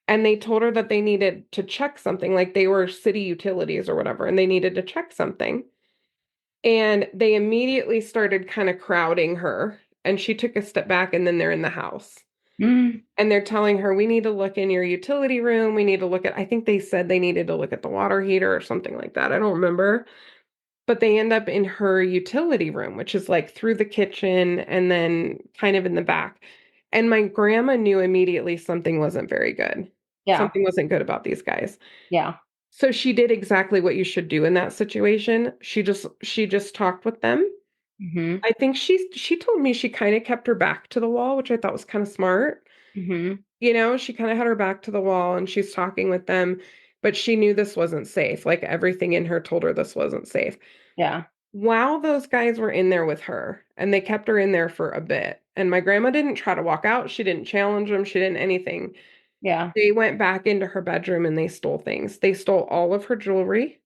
and they told her that they needed to check something, like they were city utilities or whatever, and they needed to check something. And they immediately started kind of crowding her. And she took a step back, and then they're in the house. Mm. And they're telling her, we need to look in your utility room. We need to look at, I think they said they needed to look at the water heater or something like that. I don't remember. But they end up in her utility room, which is like through the kitchen and then kind of in the back. And my grandma knew immediately something wasn't very good. Yeah. Something wasn't good about these guys. Yeah. So she did exactly what you should do in that situation. She just talked with them. Mm-hmm. I think she told me she kind of kept her back to the wall, which I thought was kind of smart. Mm-hmm. You know, she kind of had her back to the wall and she's talking with them, but she knew this wasn't safe. Like everything in her told her this wasn't safe. Yeah. While those guys were in there with her, and they kept her in there for a bit, and my grandma didn't try to walk out, she didn't challenge them, she didn't anything. Yeah. They went back into her bedroom and they stole things. They stole all of her jewelry.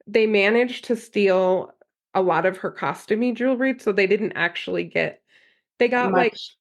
They managed to steal a lot of her costumey jewelry, so they didn't actually get, they got like Much.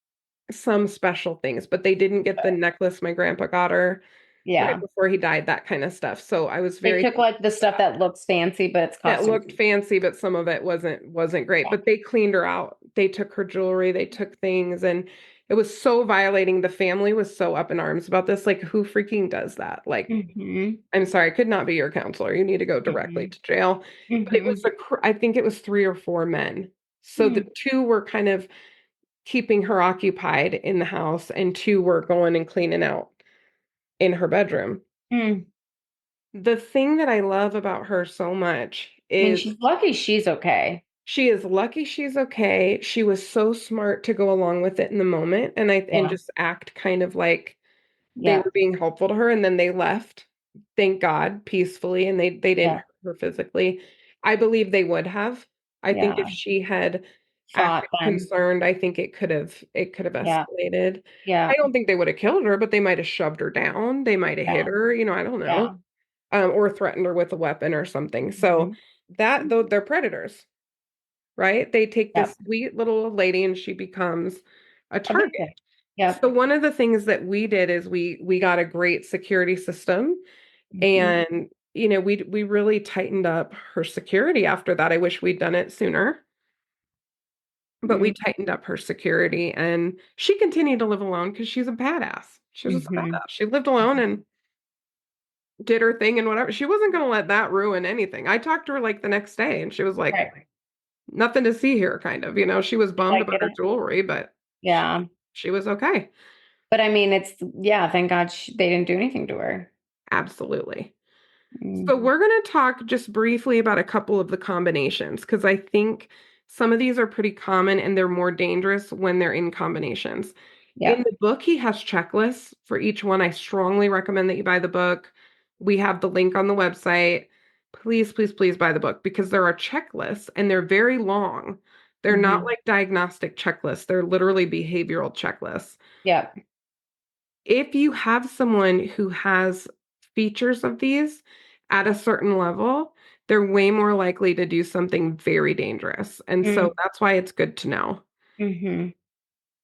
some special things, but they didn't get the necklace my grandpa got her right Yeah. before he died, that kind of stuff. So I was They very took like the stuff that looks fancy, but it's that costume. looked fancy, but some of it wasn't great. But they cleaned her out. They took her jewelry, they took things, and it was so violating. The family was so up in arms about this. Like, who freaking does that? Like, Mm-hmm. I'm sorry, I could not be your counselor. You need to go directly Mm-hmm. to jail. But it was Mm-hmm. I think it was 3 or 4 men. So the Mm. two were kind of keeping her occupied in the house, and two were going and cleaning out in her bedroom. Mm. The thing that I love about her so much I mean, is she's lucky she's okay. she is lucky she's okay. She was so smart to go along with it in the moment and Yeah. just act kind of like they Yeah. were being helpful to her, and then they left, thank God, peacefully, and they didn't Yeah. hurt her physically. I believe they would have. I think if Yeah. she had Fought acted them. concerned, I think it could have Yeah. escalated. Yeah. I don't think they would have killed her, but they might have shoved her down. They might have hit Yeah. her, I don't know. Yeah. Or threatened her with a weapon or something. So Mm-hmm. that though they're predators, right? They take Yep. this sweet little lady and she becomes a A target. victim. Yep. So one of the things that we did is we got a great security system, Mm-hmm. and we really tightened up her security after that. I wish we'd done it sooner, but we tightened up her security, and she continued to live alone because she's a badass. She was just a Mm-hmm. badass. She lived alone and did her thing and whatever. She wasn't going to let that ruin anything. I talked to her like the next day and she was like, Right. nothing to see here, kind of. She was bummed I about get her it. jewelry, but Yeah. she was okay. But I mean, yeah, thank God they didn't do anything to her. Absolutely. So Mm. we're going to talk just briefly about a couple of the combinations because I think some of these are pretty common and they're more dangerous when they're in combinations. In Yeah. the book, he has checklists for each one. I strongly recommend that you buy the book. We have the link on the website. Please, please, please buy the book because there are checklists and they're very long. They're not Mm-hmm. like diagnostic checklists, they're literally behavioral checklists. Yeah. If you have someone who has features of these at a certain level, they're way more likely to do something very dangerous. And so that's why it's good to know. Mm-hmm.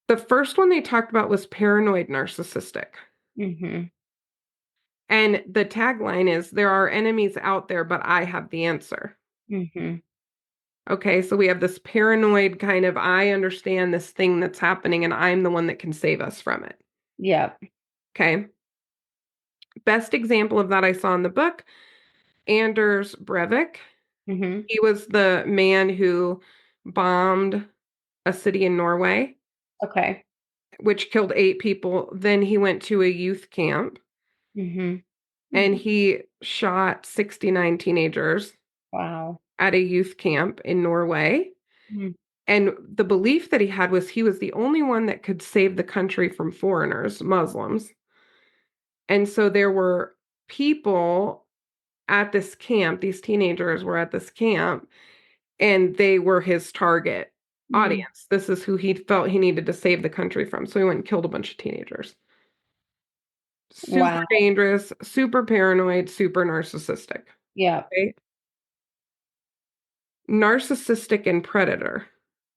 The first one they talked about was paranoid narcissistic. Mm-hmm. And the tagline is there are enemies out there, but I have the answer. Mm-hmm. Okay, so we have this paranoid kind of I understand this thing that's happening and I'm the one that can save us from it. Yeah. Okay. Best example of that I saw in the book, Anders Breivik. Mm-hmm. He was the man who bombed a city in Norway, Okay. which killed 8 people. Then he went to a youth camp Mm-hmm. and he shot 69 teenagers Wow. at a youth camp in Norway. Mm. And the belief that he had was he was the only one that could save the country from foreigners, Muslims. And so there were people at this camp, these teenagers were at this camp, and they were his target Mm. audience. This is who he felt he needed to save the country from. So he went and killed a bunch of teenagers. Super Wow. dangerous, super paranoid, super narcissistic. Yeah. Right? Narcissistic and predator.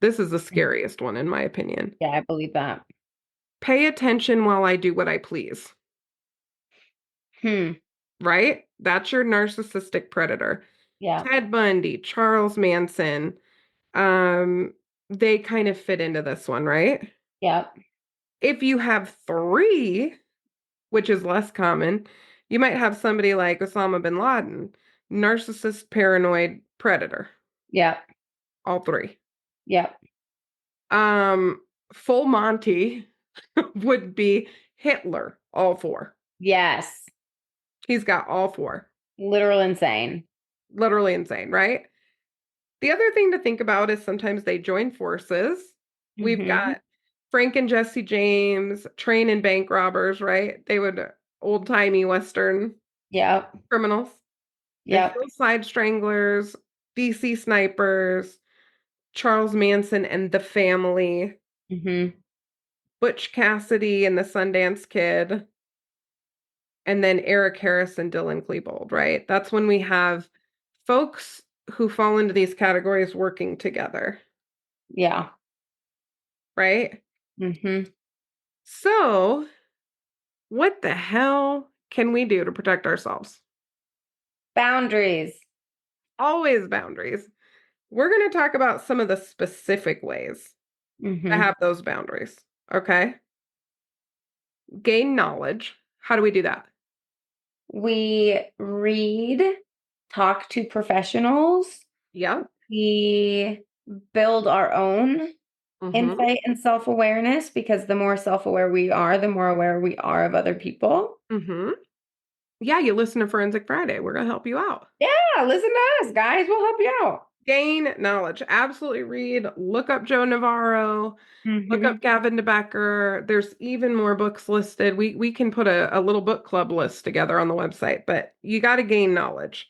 This is the scariest one, in my opinion. Yeah, I believe that. Pay attention while I do what I please, Hmm. right? That's your narcissistic predator. Yep. Ted Bundy, Charles Manson, um, they kind of fit into this one, right? Yep. If you have three, which is less common, you might have somebody like Osama bin Laden, narcissist, paranoid, predator, Yep. all three. Yep. Um, Full Monty would be Hitler, all four. Yes. He's got all four. Literal insane. Literally insane, right? The other thing to think about is sometimes they join forces. We've Mm-hmm. got Frank and Jesse James, train and bank robbers, right? They would old-timey Western Yep. criminals. The Yep. Hillside Stranglers, DC Snipers, Charles Manson and the Family, Mm-hmm. Butch Cassidy and the Sundance Kid, and then Eric Harris and Dylan Klebold, right? That's when we have folks who fall into these categories working together, Yeah. right? Mm-hmm. So, what the hell can we do to protect ourselves? Boundaries. Always boundaries. We're going to talk about some of the specific ways to Mm-hmm. have those boundaries, okay? Gain knowledge. How do we do that? We read, talk to professionals. Yep. We build our own Mm-hmm. insight and self-awareness because the more self-aware we are, the more aware we are of other people. Mm-hmm. Yeah, you listen to Forensic Friday. We're going to help you out. Yeah, listen to us, guys. We'll help you out. Gain knowledge. Absolutely read. Look up Joe Navarro. Look Mm-hmm. up Gavin DeBecker. There's even more books listed. We can put a little book club list together on the website, but you got to gain knowledge.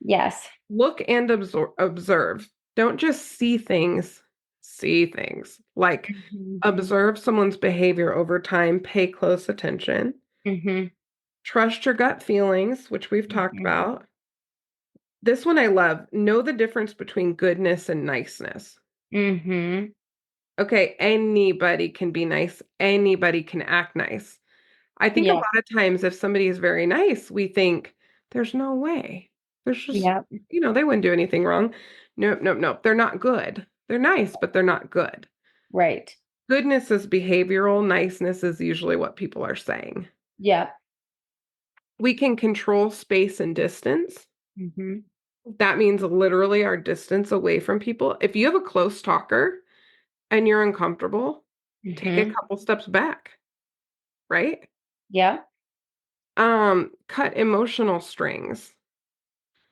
Yes. Look and observe. Don't just see things, see things. Like Mm-hmm. observe someone's behavior over time, pay close attention. Mm-hmm. Trust your gut feelings, which we've talked Mm-hmm. about. This one I love. Know the difference between goodness and niceness. Mm-hmm. Okay, anybody can be nice, anybody can act nice. I think a Yeah. lot of times if somebody is very nice, we think there's no way. There's just, Yeah. they wouldn't do anything wrong. Nope, nope, nope. They're not good. They're nice, but they're not good. Right. Goodness is behavioral, niceness is usually what people are saying. Yeah. We can control space and distance. Mm-hmm. That means literally our distance away from people. If you have a close talker and you're uncomfortable, take a Mm-hmm. couple steps back, right? Yeah. Cut emotional strings,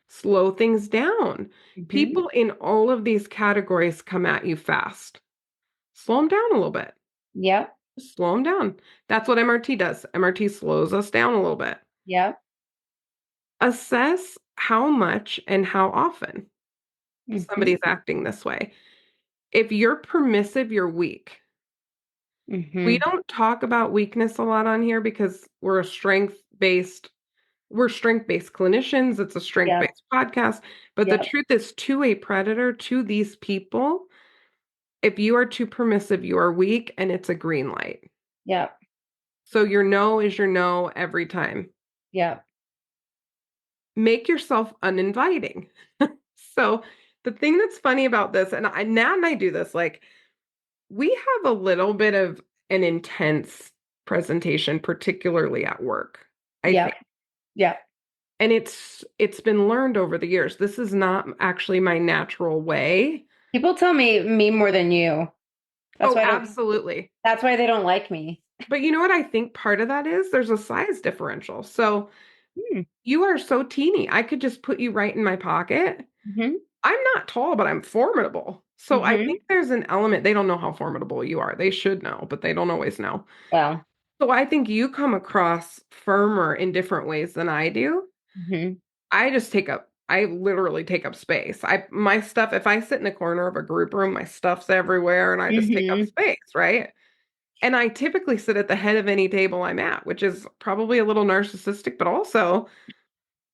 slow things down. Mm-hmm. People in all of these categories come at you fast. Slow them down a little bit. Yep. Just slow them down. That's what MRT does. MRT slows us down a little bit. Yep. Assess how much and how often Mm-hmm. somebody's acting this way. If you're permissive, you're weak. We Mm-hmm. don't talk about weakness a lot on here because we're strength-based clinicians. It's a Yep. strength-based podcast. But the Yep. truth is, to a predator, to these people, if you are too permissive, you are weak and it's a green light. Yep. So your no is your no every time. Yep. Make yourself uninviting. So the thing that's funny about this, and I do this, like we have a little bit of an intense presentation, particularly at work, I Yep. think. Yep. And it's been learned over the years. This is not actually my natural way. People tell me more than you. That's Oh, why I don't absolutely. that's why they don't like me. But you know what I think part of that is? There's a size differential. So Hmm. you are so teeny. I could just put you right in my pocket. Mm-hmm. I'm not tall, but I'm formidable. So I Mm-hmm. think there's an element, they don't know how formidable you are. They should know, but they don't always know. Well. So I think you come across firmer in different ways than I do. Mm-hmm. I literally take up space. My stuff, if I sit in the corner of a group room, my stuff's everywhere and I just take up Mm-hmm. space, right? And I typically sit at the head of any table I'm at, which is probably a little narcissistic, but also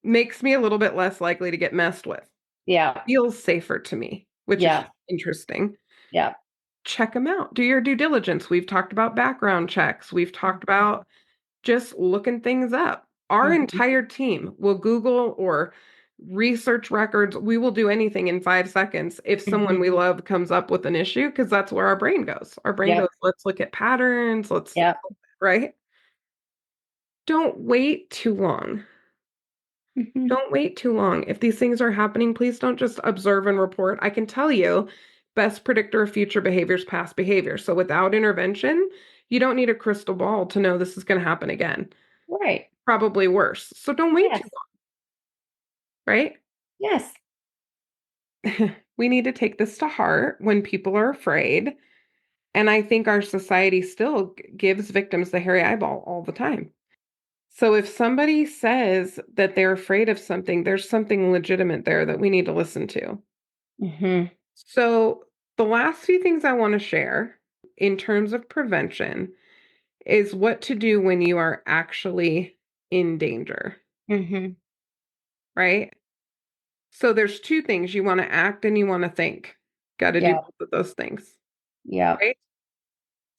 makes me a little bit less likely to get messed with. Yeah. Feels safer to me, which is Yeah. interesting. Yeah. Check them out. Do your due diligence. We've talked about background checks. We've talked about just looking things up. Our Mm-hmm. entire team will Google or research records. We will do anything in 5 seconds if someone Mhm. we love comes up with an issue, because that's where our brain goes. Our brain Yep. goes, let's look at patterns, Yep. right? Don't wait too long. Mhm. Don't wait too long. If these things are happening, please don't just observe and report. I can tell you, best predictor of future behavior is past behavior. So without intervention, you don't need a crystal ball to know this is going to happen again. Right. Probably worse. So don't wait too Yes. long, right? Yes. We need to take this to heart when people are afraid. And I think our society still gives victims the hairy eyeball all the time. So if somebody says that they're afraid of something, there's something legitimate there that we need to listen to. Mhm. So the last few things I want to share in terms of prevention is what to do when you are actually in danger, Mhm. right? So there's two things: you want to act and you want to think. Got to do Yep. both of those things, Yep. right?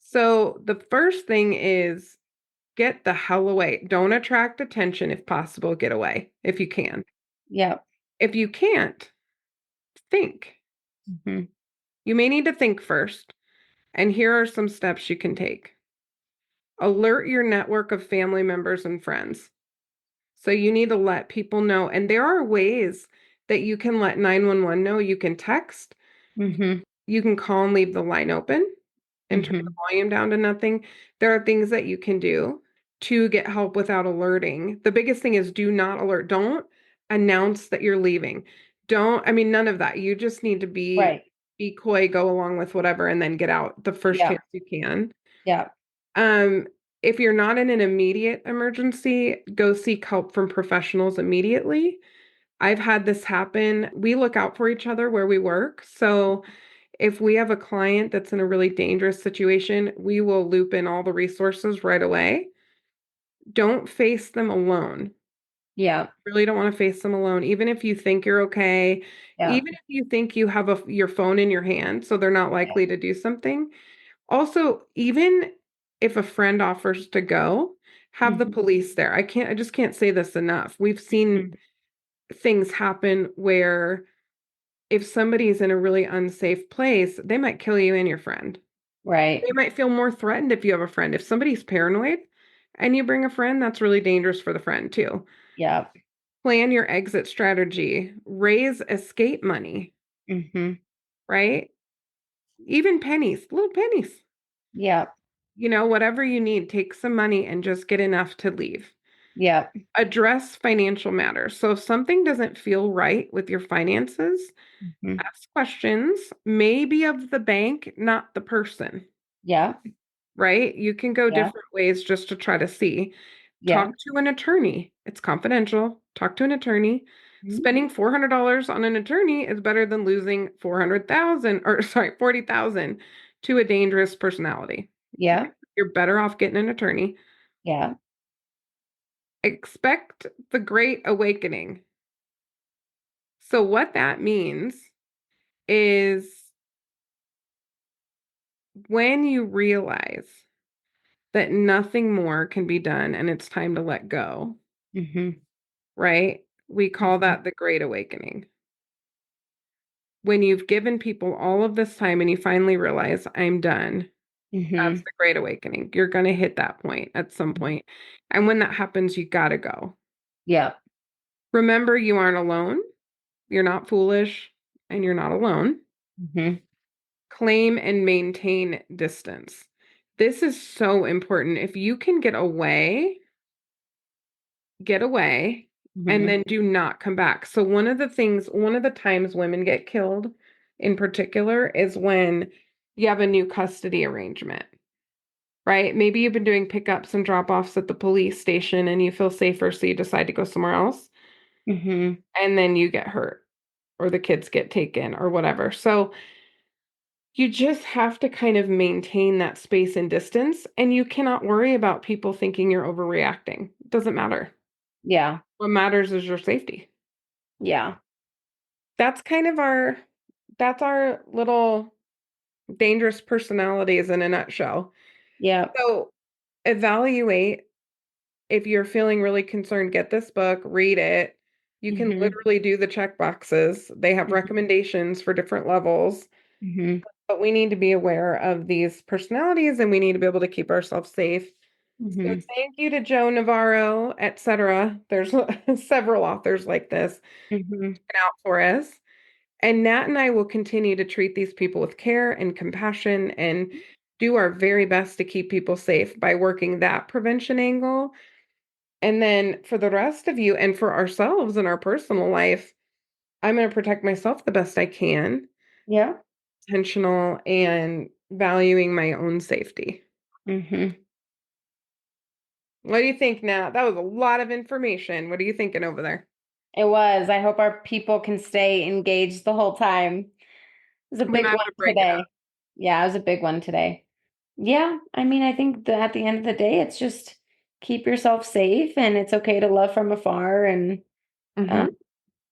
So the first thing is get the hell away. Don't attract attention if possible. Get away if you can. Yep. If you can't, think. Mhm. You may need to think first. And here are some steps you can take. Alert your network of family members and friends. So you need to let people know. And there are ways that you can let 911 know. You can text, Mhm. you can call and leave the line open and turn the Mhm. volume down to nothing. There are things that you can do to get help without alerting. The biggest thing is do not alert. Don't announce that you're leaving. Don't, I mean, none of that. You just need to Right. be coy, go along with whatever, and then get out the first Yep. chance you can. Yep. Um, if you're not in an immediate emergency, go seek help from professionals immediately. I've had this happen. We look out for each other where we work. So if we have a client that's in a really dangerous situation, we will loop in all the resources right away. Don't face them alone. Yep. Really don't want to face them alone, even if you think you're okay, Yep. even if you think you have your phone in your hand, so they're not Yep. likely to do something. Also, even if a friend offers to go, have the Mhm. police there. I just can't say this enough. We've seen Mhm. things happen where if somebody's in a really unsafe place, they might kill you and your friend. Right. They might feel more threatened if you have a friend. If somebody's paranoid and you bring a friend, that's really dangerous for the friend too. Yep. Plan your exit strategy, raise escape money, Mhm. right? Even pennies, little pennies. Yep. Whatever you need, take some money and just get enough to leave. Yep. Address financial matters. So if something doesn't feel right with your finances, Mhm. ask questions, maybe of the bank, not the person, Yep. right? You can go Yep. different ways just to try to see. Talk Yep. to an attorney. It's confidential. Talk to an attorney. Mhm. Spending $400 on an attorney is better than losing 400,000 or sorry, 40,000 to a dangerous personality. Okay? Yep. You're better off getting an attorney. Yep. Expect the great awakening. So what that means is when you realize that nothing more can be done and it's time to let go, Mhm. right? We call Mhm. that the great awakening. When you've given people all of this time and you finally realize I'm done, that's Mhm. the great awakening. You're going to hit that point at some point. And when that happens, you got to go. Yep. Remember, you aren't alone. You're not foolish and you're not alone. Mhm. Claim and maintain distance. This is so important. If you can get away, and Mhm. then do not come back. So one of the times women get killed in particular is when you have a new custody arrangement, right? Maybe you've been doing pickups and drop-offs at the police station and you feel safer, so you decide to go somewhere else, Mhm. and then you get hurt or the kids get taken or whatever. So you just have to kind of maintain that space and distance, and you cannot worry about people thinking you're overreacting. It doesn't matter. Yeah. What matters is your safety. Yeah. That's kind of our little dangerous personalities in a nutshell. Yep. So evaluate if you're feeling really concerned, get this book, read it. You can Mhm. literally do the check boxes. They have Mhm. recommendations for different levels, Mhm. but we need to be aware of these personalities and we need to be able to keep ourselves safe. So Mhm. thank you to Joe Navarro, etc. There's several authors like this Mhm. looking out for us. And Nat and I will continue to treat these people with care and compassion and do our very best to keep people safe by working that prevention angle. And then for the rest of you and for ourselves in our personal life, I'm going to protect myself the best I can, Yeah. intentional and valuing my own safety. Mhm. What do you think, Nat? That was a lot of information. What are you thinking over there? It was. I hope our people can stay engaged the whole time. It was a We might big have one to break it up. today. Yeah, it was a big one today. Yeah, I mean, I think that at the end of the day, it's just keep yourself safe and it's okay to love from afar. And, Hmm. um,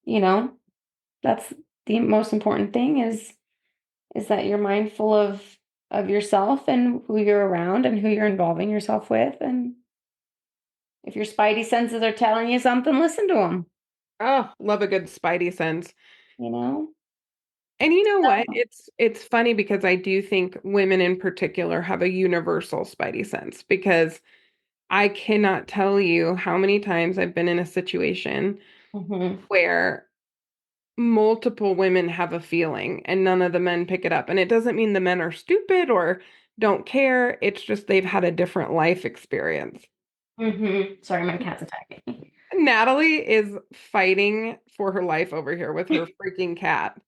you know, that's the most important thing is that you're mindful of yourself and who you're around and who you're involving yourself with. And if your spidey senses are telling you something, listen to them, Oh, love a good spidey sense. you know? And you know what? It's funny because I do think women in particular have a universal spidey sense because I cannot tell you how many times I've been in a situation Hmm. where multiple women have a feeling and none of the men pick it up. And it doesn't mean the men are stupid or don't care. It's just they've had a different life experience. Sorry, my cat's attacking me. Natalie is fighting for her life over here with her freaking cat.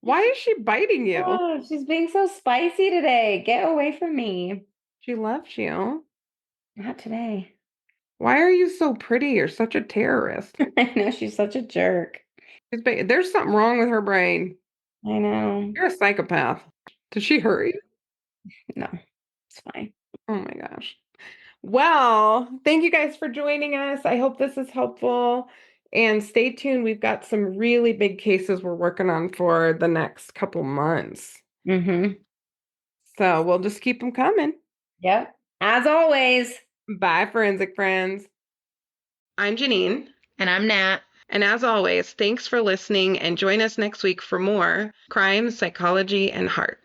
Why is she biting you? Oh, she's being so spicy today. Get away from me. She loves you. Not today. Why are you so pretty? You're such a terrorist. I know she's such a jerk. There's something wrong with her brain. I know. You're a psychopath. Did she hurt you? No, it's fine. Oh my gosh. Well, thank you guys for joining us. I hope this is helpful. And stay tuned. We've got some really big cases we're working on for the next couple months. Mm-hmm. So we'll just keep them coming. Yep. As always. Bye, forensic friends. I'm Janine. And I'm Nat. And as always, thanks for listening and join us next week for more crime, psychology, and heart.